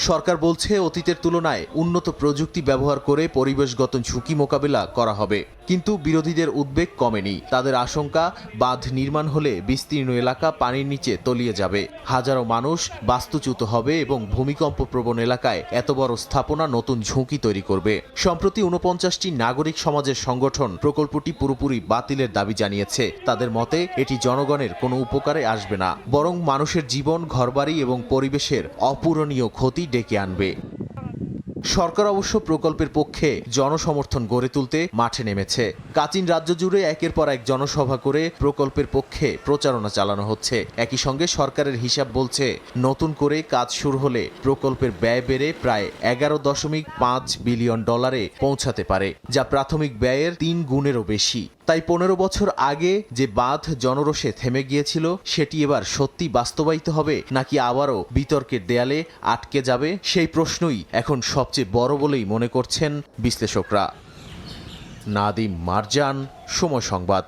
সরকার বলছে অতীতের তুলনায় উন্নত প্রযুক্তি ব্যবহার করে পরিবেশগত ঝুঁকি মোকাবেলা করা হবে। কিন্তু বিরোধীদের উদ্বেগ কমেনি। তাদের আশঙ্কা, বাঁধ নির্মাণ হলে বিস্তীর্ণ এলাকা পানির নিচে তলিয়ে যাবে, হাজারো মানুষ বাস্তুচ্যুত হবে এবং ভূমিকম্প প্রবণ এলাকায় এত বড় স্থাপনা নতুন ঝুঁকি তৈরি করবে। সম্প্রতি 49টি নাগরিক সমাজের সংগঠন প্রকল্পটি পুরোপুরি বাতিলের দাবি জানিয়েছে। তাদের মতে এটি জনগণের কোনো উপকারে আসবে না, বরং মানুষের জীবন, ঘরবাড়ি এবং পরিবেশের অপূরণীয় ক্ষতি ডেকে আনবে। সরকার অবশ্য প্রকল্পের পক্ষে জনসমর্থন গড়ে তুলতে মাঠে নেমেছে। কাচিন রাজ্য জুড়ে একের পর এক জনসভা করে প্রকল্পের পক্ষে প্রচারণা চালানো হচ্ছে। একই সঙ্গে সরকারের হিসাব বলছে, নতুন করে কাজ শুরু হলে প্রকল্পের ব্যয় বেড়ে প্রায় 11.5 বিলিয়ন ডলারে পৌঁছাতে পারে, যা প্রাথমিক ব্যয়ের 3 গুণেরও বেশি। তাই 15 বছর আগে যে বাঁধ জনরোষে থেমে গিয়েছিল সেটি এবার সত্যি বাস্তবায়িত হবে নাকি আবারও বিতর্কের দেয়ালে আটকে যাবে, সেই প্রশ্নই এখন সবচেয়ে বড় বলেই মনে করছেন বিশ্লেষকরা। নাদিম মারজান, সময় সংবাদ।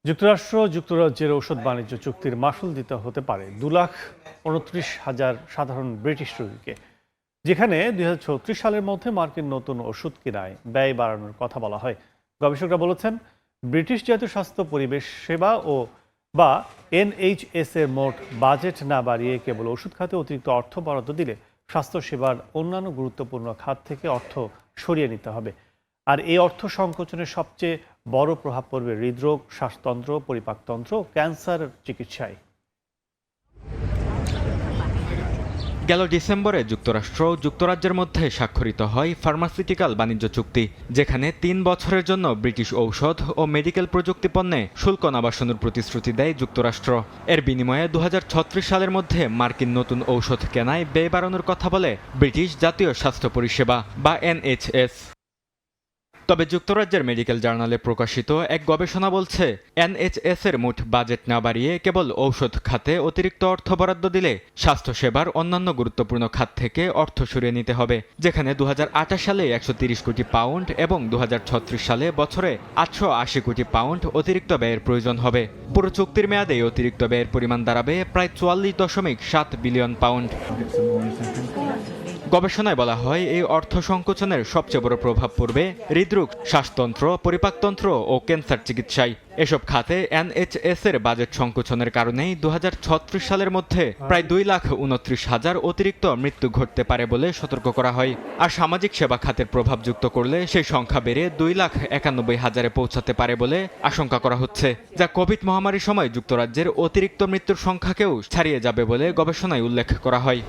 যুক্তরাষ্ট্র যুক্তরাজ্যের ঔষধ বাণিজ্য চুক্তির মাশুল দিতে হতে পারে 2,29,000 সাধারণ ব্রিটিশ রোগীকে, যেখানে 2036 সালের মধ্যে মার্কিন নতুন ওষুধ কেনায় ব্যয় বাড়ানোর কথা বলা হয়। গবেষকরা বলেছেন, ব্রিটিশ জাতীয় স্বাস্থ্য পরিবেশ সেবা বা NHS এর মোট বাজেট না বাড়িয়ে কেবল ওষুধ খাতে অতিরিক্ত অর্থ বরাদ্দ দিলে স্বাস্থ্যসেবার অন্যান্য গুরুত্বপূর্ণ খাত থেকে অর্থ সরিয়ে নিতে হবে। আর এই অর্থ সংকোচনের সবচেয়ে বড় প্রভাব পড়বে হৃদরোগ, শ্বাসতন্ত্র, পরিপাকতন্ত্র, ক্যান্সার চিকিৎসায়। গেল ডিসেম্বরে যুক্তরাষ্ট্র ও যুক্তরাজ্যের মধ্যে স্বাক্ষরিত হয় ফার্মাসিউটিক্যাল বাণিজ্য চুক্তি, যেখানে 3 বছরের জন্য ব্রিটিশ ঔষধ ও মেডিকেল প্রযুক্তি পণ্যে শুল্ক নাবাসনের প্রতিশ্রুতি দেয় যুক্তরাষ্ট্র। এর বিনিময়ে 2036 সালের মধ্যে মার্কিন নতুন ঔষধ কেনায় ব্যয় বাড়ানোর কথা বলে ব্রিটিশ জাতীয় স্বাস্থ্য পরিষেবা বা NHS। তবে যুক্তরাজ্যের মেডিকেল জার্নালে প্রকাশিত এক গবেষণা বলছে, NHS এর মোট বাজেট না বাড়িয়ে কেবল ঔষধ খাতে অতিরিক্ত অর্থ বরাদ্দ দিলে স্বাস্থ্যসেবার অন্যান্য গুরুত্বপূর্ণ খাত থেকে অর্থ সরিয়ে নিতে হবে, যেখানে 2028 সালে 130 কোটি পাউন্ড এবং 2036 সালে বছরে 880 কোটি পাউন্ড অতিরিক্ত ব্যয়ের প্রয়োজন হবে। পুরো চুক্তির মেয়াদে অতিরিক্ত ব্যয়ের পরিমাণ দাঁড়াবে প্রায় 44.7 বিলিয়ন পাউন্ড। গবেষণায় বলা হয়, এই অর্থ সংকোচনের সবচেয়ে বড় প্রভাব পড়বে হৃদরোগ, শ্বাসতন্ত্র, পরিপাকতন্ত্র ও ক্যান্সার চিকিৎসায়। এসব খাতে NHS এর বাজেট সংকোচনের কারণেই 2036 সালের মধ্যে প্রায় 2,29,000 অতিরিক্ত মৃত্যু ঘটতে পারে বলে সতর্ক করা হয়। আর সামাজিক সেবা খাতের প্রভাব যুক্ত করলে সেই সংখ্যা বেড়ে 2,91,000-এ পৌঁছাতে পারে বলে আশঙ্কা করা হচ্ছে, যা কোভিড মহামারীর সময় যুক্তরাজ্যের অতিরিক্ত মৃত্যুর সংখ্যাকেও ছাড়িয়ে যাবে বলে গবেষণায় উল্লেখ করা হয়।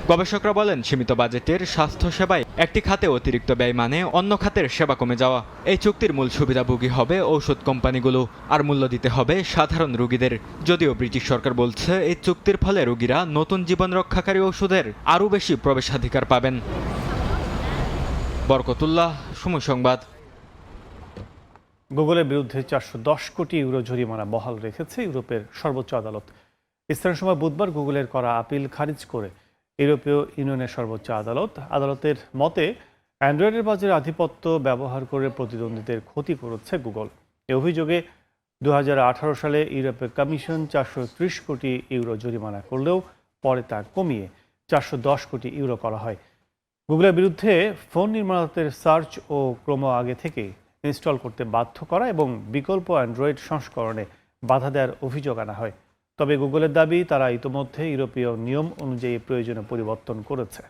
গবেষকরা বলেন সীমিত বাজেটের স্বাস্থ্যসেবায় একটি খাতে অতিরিক্ত ব্যয় মানে অন্য খাতের সেবা কমে যাওয়া। এই চুক্তির মূল সুবিধাভোগী হবে ঔষধ কোম্পানিগুলো, আর মূল্য দিতে হবে সাধারণ রোগীদের। যদিও ব্রিটিশ সরকার বলছে এই চুক্তির ফলে রোগীরা নতুন জীবন রক্ষাকারী ওষুধের আরও বেশি প্রবেশাধিকার পাবেন। বরকতুল্লাহ, সময় সংবাদ। গুগলের বিরুদ্ধে 410 কোটি ইউরো জরিমানা বহাল রেখেছে ইউরোপের সর্বোচ্চ আদালত। স্থানীয় সময় বুধবার গুগলের করা আপিল খারিজ করে ইউরোপীয় ইউনিয়নের সর্বোচ্চ আদালত। আদালতের মতে অ্যান্ড্রয়েডের বাজারে আধিপত্য ব্যবহার করে প্রতিদ্বন্দ্বীদের ক্ষতি করেছে গুগল। এই অভিযোগে 2018 সালে ইউরোপীয় কমিশন 430 কোটি ইউরো জরিমানা করলেও পরে তা কমিয়ে 410 কোটি ইউরো করা হয়। গুগলের বিরুদ্ধে ফোন নির্মাতাদের সার্চ ও ক্রোম আগে থেকে ইনস্টল করতে বাধ্য করা এবং বিকল্প অ্যান্ড্রয়েড সংস্করণে বাধা দেওয়ার অভিযোগ আনা হয়। তবে গুগলের দাবি তারা ইতোমধ্যে ইউরোপীয় নিয়ম অনুযায়ী প্রয়োজনীয় পরিবর্তন করেছে।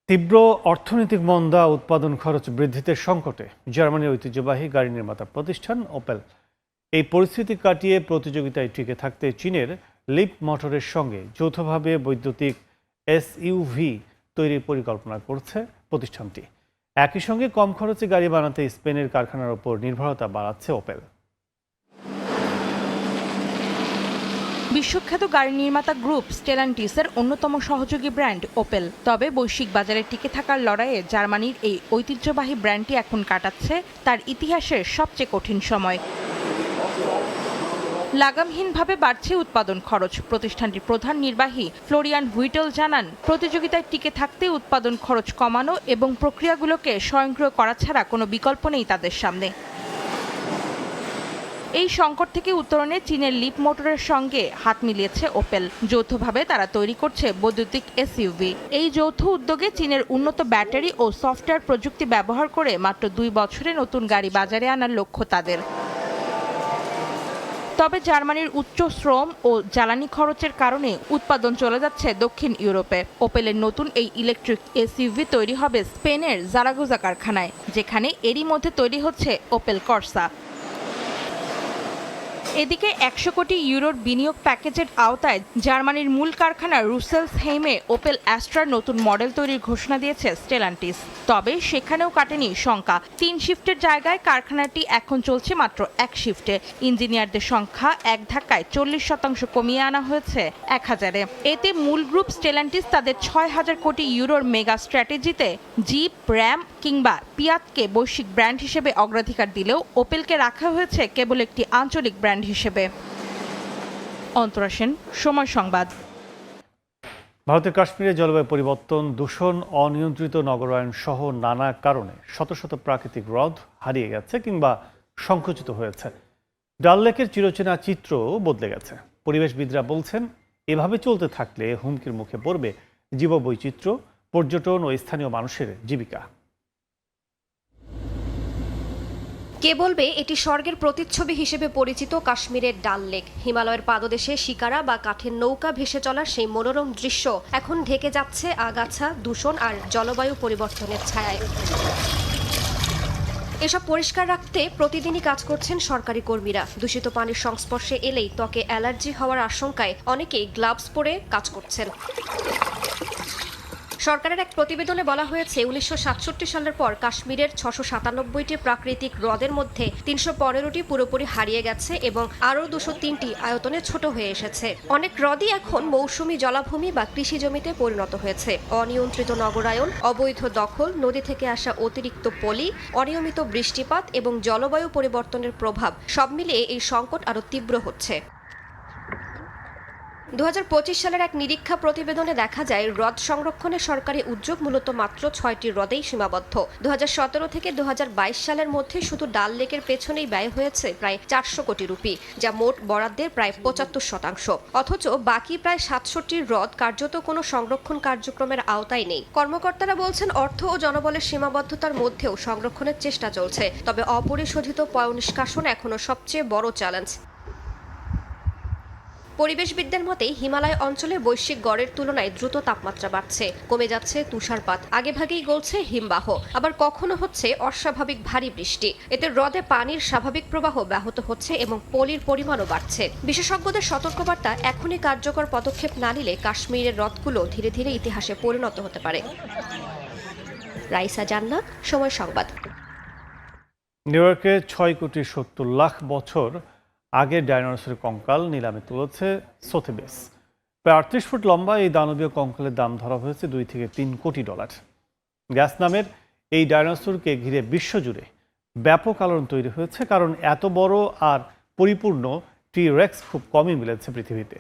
তীব্র অর্থনৈতিক মন্দা উৎপাদন খরচ বৃদ্ধিতে সংকটে জার্মানির ঐতিহ্যবাহী গাড়ি নির্মাতা প্রতিষ্ঠান ওপেল। এই পরিস্থিতি কাটিয়ে প্রতিযোগিতায় টিকে থাকতে চীনের লিপ মোটরের সঙ্গে যৌথভাবে বৈদ্যুতিক এসইউভি তৈরির পরিকল্পনা করছে প্রতিষ্ঠানটি। একই সঙ্গে কম খরচে গাড়ি বানাতে স্পেনের কারখানার উপর নির্ভরতা বাড়াচ্ছে ওপেল। বিশ্বখ্যাত গাড়ি নির্মাতা গ্রুপ স্টেলান্টিসের অন্যতম সহযোগী ব্র্যান্ড ওপেল। তবে বৈশ্বিক বাজারে টিকে থাকার লড়াইয়ে জার্মানির এই ঐতিহ্যবাহী ব্র্যান্ডটি এখন কাটাচ্ছে তার ইতিহাসের সবচেয়ে কঠিন সময়। লাগামহীনভাবে বাড়ছে উৎপাদন খরচ। প্রতিষ্ঠানটির প্রধান নির্বাহী ফ্লোরিয়ান হুইটেল জানান, প্রতিযোগিতায় টিকে থাকতে উৎপাদন খরচ কমানো এবং প্রক্রিয়াগুলোকে স্বয়ংক্রিয় করা ছাড়া কোনো বিকল্প নেই তাদের সামনে। এই সংকট থেকে উত্তরণে চীনের লিপ মোটরের সঙ্গে হাত মিলিয়েছে ওপেল। যৌথভাবে তারা তৈরি করছে বৈদ্যুতিক এসইউভি। এই যৌথ উদ্যোগে চীনের উন্নত ব্যাটারি ও সফটওয়্যার প্রযুক্তি ব্যবহার করে মাত্র 2 বছরে নতুন গাড়ি বাজারে আনার লক্ষ্য তাদের। তবে জার্মানির উচ্চ শ্রম ও জ্বালানি খরচের কারণে উৎপাদন চলে যাচ্ছে দক্ষিণ ইউরোপে। ওপেলের নতুন এই ইলেকট্রিক এসইউভি তৈরি হবে স্পেনের জারাগোজা কারখানায়, যেখানে এরই মধ্যে তৈরি হচ্ছে ওপেল কর্সা। এদিকে 100 কোটি ইউরোর বিনিয়োগ প্যাকেজের আওতায় জার্মানির মূল কারখানা রুসেলসহেইমে ওপেল অ্যাস্ট্রার নতুন মডেল তৈরির ঘোষণা দিয়েছে স্টেলান্টিস। তবে সেখানেও কাটেনি শঙ্কা। 3 শিফটের জায়গায় কারখানাটি এখন চলছে মাত্র 1 শিফটে। ইঞ্জিনিয়ারদের সংখ্যা এক ধাক্কায় 40% কমিয়ে আনা হয়েছে 1000-এ। এতে মূল গ্রুপ স্টেলান্টিস তাদের 6000 কোটি ইউরোর মেগা স্ট্র্যাটেজিতে জিপ, র্যাম কিংবা পিয়াতকে বৈশ্বিক ব্র্যান্ড হিসেবে অগ্রাধিকার দিলেও ওপেলকে রাখা হয়েছে কেবল একটি আঞ্চলিক ব্র্যান্ড হিসেবে। অন্তরা সেন, সময় সংবাদ। ভারতের কাশ্মীরে জলবায়ু পরিবর্তন, দূষণ, অনিয়ন্ত্রিত নগরায়ন সহ নানা কারণে শত শত প্রাকৃতিক হ্রদ হারিয়ে গেছে কিংবা সংকুচিত হয়েছে। ডাল লেকের চিরচেনা চিত্র বদলে গেছে। পরিবেশবিদরা বলছেন, এভাবে চলতে থাকলে হুমকির মুখে পড়বে জীববৈচিত্র্য, পর্যটন ও স্থানীয় মানুষের জীবিকা। কে বলবে এটি স্বর্গের প্রতিচ্ছবি হিসেবে পরিচিত কাশ্মীরের ডাল লেক। হিমালয়ের পাদদেশে শিকারা বা কাঠের নৌকা ভেসে চলার সেই মনোরম দৃশ্য এখন ঢেকে যাচ্ছে আগাছা, দূষণ আর জলবায়ু পরিবর্তনের ছায়ায়। এসব পরিষ্কার রাখতে প্রতিদিনই কাজ করছেন সরকারি কর্মীরা। দূষিত পানির সংস্পর্শে এলেই ত্বকে অ্যালার্জি হওয়ার আশঙ্কায় অনেকেই গ্লাভস পরে কাজ করছেন। সরকারের এক প্রতিবেদনে বলা হয়েছে 1967 সালের পর কাশ্মীরের 697টি প্রাকৃতিক হ্রদের মধ্যে 315টি পুরোপুরি হারিয়ে গেছে এবং আরও 203টি আয়তনে ছোট হয়ে এসেছে। অনেক হ্রদই এখন মৌসুমী জলাভূমি বা কৃষি জমিতে পরিণত হয়েছে। অনিয়ন্ত্রিত নগরায়ন, অবৈধ দখল, নদী থেকে আসা অতিরিক্ত পলি, অনিয়মিত বৃষ্টিপাত এবং জলবায়ু পরিবর্তনের প্রভাব সব মিলিয়ে এই সংকট আরও তীব্র হচ্ছে। 2025 সালের এক নিরীক্ষা প্রতিবেদনে দেখা যায় হ্রদ সংরক্ষণে সরকারি উদ্যোগ মূলত মাত্র 6টি হ্রদেই সীমাবদ্ধ। 2017 থেকে 2022 সালের মধ্যে শুধু ডাল লেকের পেছনেই ব্যয় হয়েছে প্রায় 400 কোটি রুপি, যা মোট বরাদ্দের প্রায় 75%। অথচ বাকি প্রায় 700টি হ্রদ কার্যত কোনো সংরক্ষণ কার্যক্রমের আওতায় নেই। কর্মকর্তারা বলছেন, অর্থ ও জনবলের সীমাবদ্ধতার মধ্যেও সংরক্ষণের চেষ্টা চলছে। তবে অপরিশোধিত পয়ঃনিষ্কাশন এখনো সবচেয়ে বড় চ্যালেঞ্জ। পরিবেশবিদদের মতে হিমালয় অঞ্চলে বৈশ্বিক গড়ের তুলনায় দ্রুত তাপমাত্রা বাড়ছে, কমে যাচ্ছে তুষারপাত, আগেভাগেই গলছে হিমবাহ, আবার কখনো হচ্ছে অস্বাভাবিক ভারী বৃষ্টি। এতে হ্রদে পানির স্বাভাবিক প্রবাহ ব্যাহত হচ্ছে এবং পলির পরিমাণও বাড়ছে। বিশেষজ্ঞদের সতর্কবার্তা, এখনই কার্যকর পদক্ষেপ না নিলে কাশ্মীরের হ্রদগুলো ধীরে ধীরে ইতিহাসে পরিণত হতে পারে। রাইসা জান্নাত, সময় সংবাদ। নিউ ইয়র্কে 6,70,00,000 বছর আগে ডাইনোসরের কঙ্কাল নিলামে তুলেছে সোথেবিস। প্রায় 38 ফুট লম্বা এই দানবীয় কঙ্কালের দাম ধরা হয়েছে $2 থেকে $3 কোটি। গ্যাস নামের এই ডাইনোসরকে ঘিরে বিশ্বজুড়ে ব্যাপক আলোড়ন তৈরি হয়েছে, কারণ এত বড় আর পরিপূর্ণ টি-রেক্স খুব কমই মিলেছে পৃথিবীতে।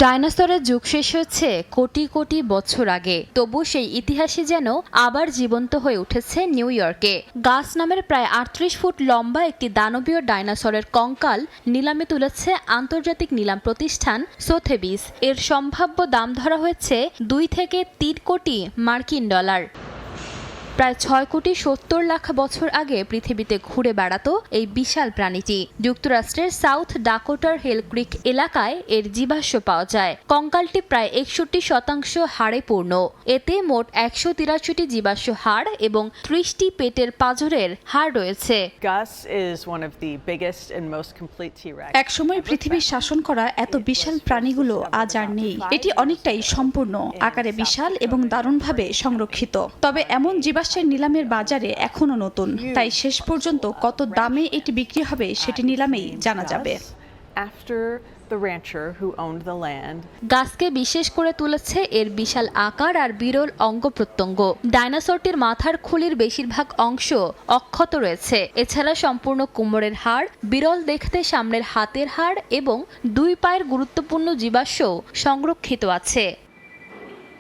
ডাইনোসরের যুগ শেষ হয়েছে কোটি কোটি বছর আগে, তবু সেই ইতিহাসে যেন আবার জীবন্ত হয়ে উঠেছে নিউ ইয়র্কে। গাস নামের প্রায় 38 ফুট লম্বা একটি দানবীয় ডাইনোসরের কঙ্কাল নিলামে তুলেছে আন্তর্জাতিক নিলাম প্রতিষ্ঠান সোথেবিস। এর সম্ভাব্য দাম ধরা হয়েছে $2 থেকে $3 কোটি মার্কিন। প্রায় 6,70,00,000 বছর আগে পৃথিবীতে ঘুরে বেড়াতো এই বিশাল প্রাণীটি। যুক্তরাষ্ট্রের সাউথ ডাকোটার হেল ক্রিক এলাকায় এর জীবাশ্ম পাওয়া যায়। কঙ্কালটি প্রায় 61% হাড়ে পূর্ণ। এতে মোট 183টি জীবাশ্ম হাড় এবং 30টি পেটের পাঁজরের হাড় রয়েছে। একসময় পৃথিবীর শাসন করা এত বিশাল প্রাণীগুলো আজ আর নেই। এটি অনেকটাই সম্পূর্ণ, আকারে বিশাল এবং দারুণভাবে সংরক্ষিত। তবে এমন জীবাশ্মের নিলামের বাজারে এখনো নতুন, তাই শেষ পর্যন্ত কত দামে এটি বিক্রি হবে সেটি নিলামেই জানা যাবে। গাছকে বিশেষ করে তুলেছে এর বিশাল আকার আর বিরল অঙ্গ প্রত্যঙ্গ। ডাইনোসরটির মাথার খুলির বেশিরভাগ অংশ অক্ষত রয়েছে। এছাড়া সম্পূর্ণ কোমরের হাড়, বিরল দেখতে সামনের হাতের হাড় এবং 2 পায়ের গুরুত্বপূর্ণ জীবাশ্ম সংরক্ষিত আছে।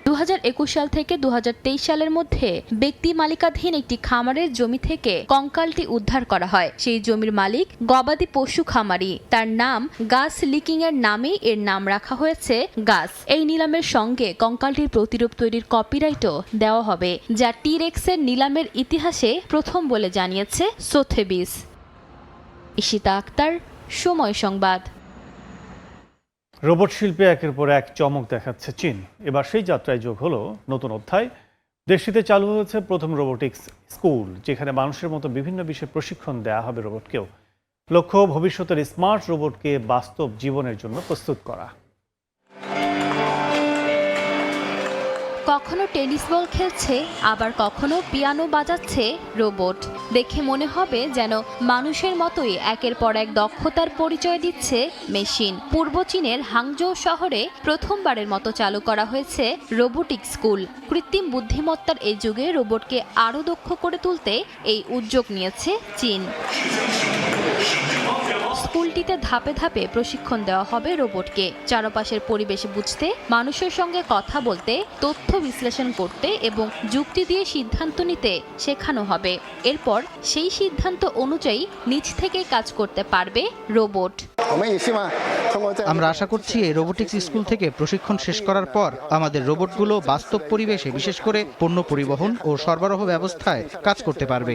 2021 সাল থেকে 2023 সালের মধ্যে ব্যক্তি মালিকাধীন একটি খামারের জমি থেকে কঙ্কালটি উদ্ধার করা হয়। সেই জমির মালিক গবাদি পশু খামারি। তার নাম গাস লিকিং এর নামে এর নাম রাখা হয়েছে গাস। এই নিলামের সঙ্গে কঙ্কালটির প্রতিরূপ তৈরির কপিরাইটও দেওয়া হবে, যা টি-রেক্সের নিলামের ইতিহাসে প্রথম বলে জানিয়েছে সোথেবিস। ইশিতা আক্তার, সময় সংবাদ। রোবট শিল্পে একের পর এক চমক দেখাচ্ছে চীন। এবার সেই যাত্রায় যোগ হলো নতুন অধ্যায়। দেশটিতে চালু হয়েছে প্রথম রোবোটিক্স স্কুল, যেখানে মানুষের মতো বিভিন্ন বিষয়ে প্রশিক্ষণ দেওয়া হবে রোবটকেও। লক্ষ্য ভবিষ্যতের স্মার্ট রোবটকে বাস্তব জীবনের জন্য প্রস্তুত করা। কখনো টেনিস বল খেলছে, আবার কখনো পিয়ানো বাজাচ্ছে রোবট। দেখে মনে হবে যেন মানুষের মতোই একের পর এক দক্ষতার পরিচয় দিচ্ছে মেশিন। পূর্ব চীনের হাংজৌ শহরে প্রথমবারের মতো চালু করা হয়েছে রোবোটিক স্কুল। কৃত্রিম বুদ্ধিমত্তার এই যুগে রোবটকে আরও দক্ষ করে তুলতে এই উদ্যোগ নিয়েছে চীন। স্কুলটিতে ধাপে ধাপে প্রশিক্ষণ দেওয়া হবে রোবটকে। চারপাশের পরিবেশ বুঝতে, মানুষের সঙ্গে কথা বলতে, তথ্য বিশ্লেষণ করতে এবং যুক্তি দিয়ে সিদ্ধান্ত নিতে শেখানো হবে। এরপর সেই সিদ্ধান্ত অনুযায়ী নিজ থেকে কাজ করতে পারবে রোবট। আমরা আশা করছি এই রোবোটিক্স স্কুল থেকে প্রশিক্ষণ শেষ করার পর আমাদের রোবটগুলো বাস্তব পরিবেশে, বিশেষ করে পণ্য পরিবহন ও সরবরাহ ব্যবস্থায় কাজ করতে পারবে।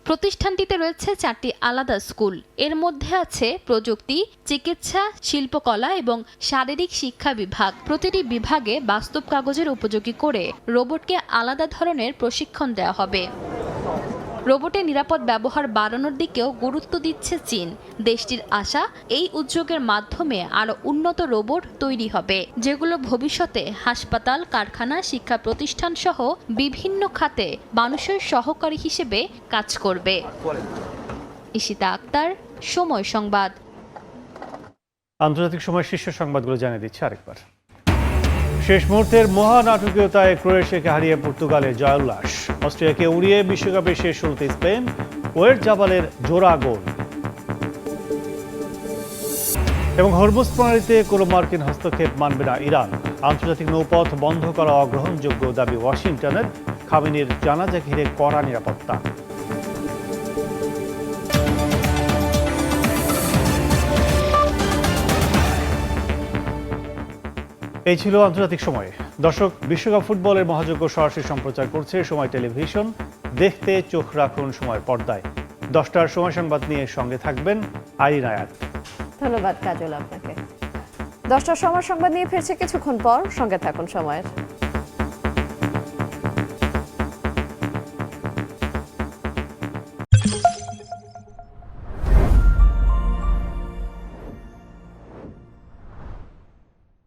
প্রতিষ্ঠানটিতে রয়েছে 4টি আলাদা স্কুল। এর মধ্যে আছে প্রযুক্তি, চিকিৎসা, শিল্পকলা এবং শারীরিক শিক্ষা বিভাগ। প্রতিটি বিভাগে বাস্তব কাগজের উপযোগী করে রোবটকে আলাদা ধরনের প্রশিক্ষণ দেওয়া হবে। রোবটের নিরাপদ ব্যবহার বাড়ানোর দিকেও গুরুত্ব দিচ্ছে চীন। দেশটির আশা, এই উদ্যোগের মাধ্যমে আরও উন্নত রোবট তৈরি হবে, যেগুলো ভবিষ্যতে হাসপাতাল, কারখানা, শিক্ষা প্রতিষ্ঠান সহ বিভিন্ন খাতে মানুষের সহকারী হিসেবে কাজ করবে। ইশিতা আক্তার, সময় সংবাদ। আন্তর্জাতিক সময় শীর্ষ সংবাদগুলো জানিয়ে দিচ্ছে আরেকবার। শেষ মুহূর্তের মহানাটকীয়তায় ক্রোয়েশিয়াকে হারিয়ে পর্তুগালের জয়োল্লাস। অস্ট্রিয়াকে উড়িয়ে বিশ্বকাপের শেষ শুরুতে স্পেন, ওয়েরজাবালের জোড়া গোল। এবং হরমুজ প্রণালীতে কোনো মার্কিন হস্তক্ষেপ মানবে না ইরান। আন্তর্জাতিক নৌপথ বন্ধ করা অগ্রহণযোগ্য দাবি ওয়াশিংটনের। খামেনির জানাজা ঘিরে কড়া নিরাপত্তা। এই ছিল আন্তর্জাতিক সময়। দর্শক, বিশ্বকাপ ফুটবলের মহাযজ্ঞ সরাসরি সম্প্রচার করছে সময় টেলিভিশন। দেখতে চোখ রাখুন সময় পর্দায়। 10টার সময় সংবাদ নিয়ে সঙ্গে থাকবেন আইরিন আয়াত। ধন্যবাদ কাজল আপনাকে। 10টার সময় সংবাদ নিয়ে ফিরছে কিছুক্ষণ পর, সঙ্গে থাকুন সময়ের।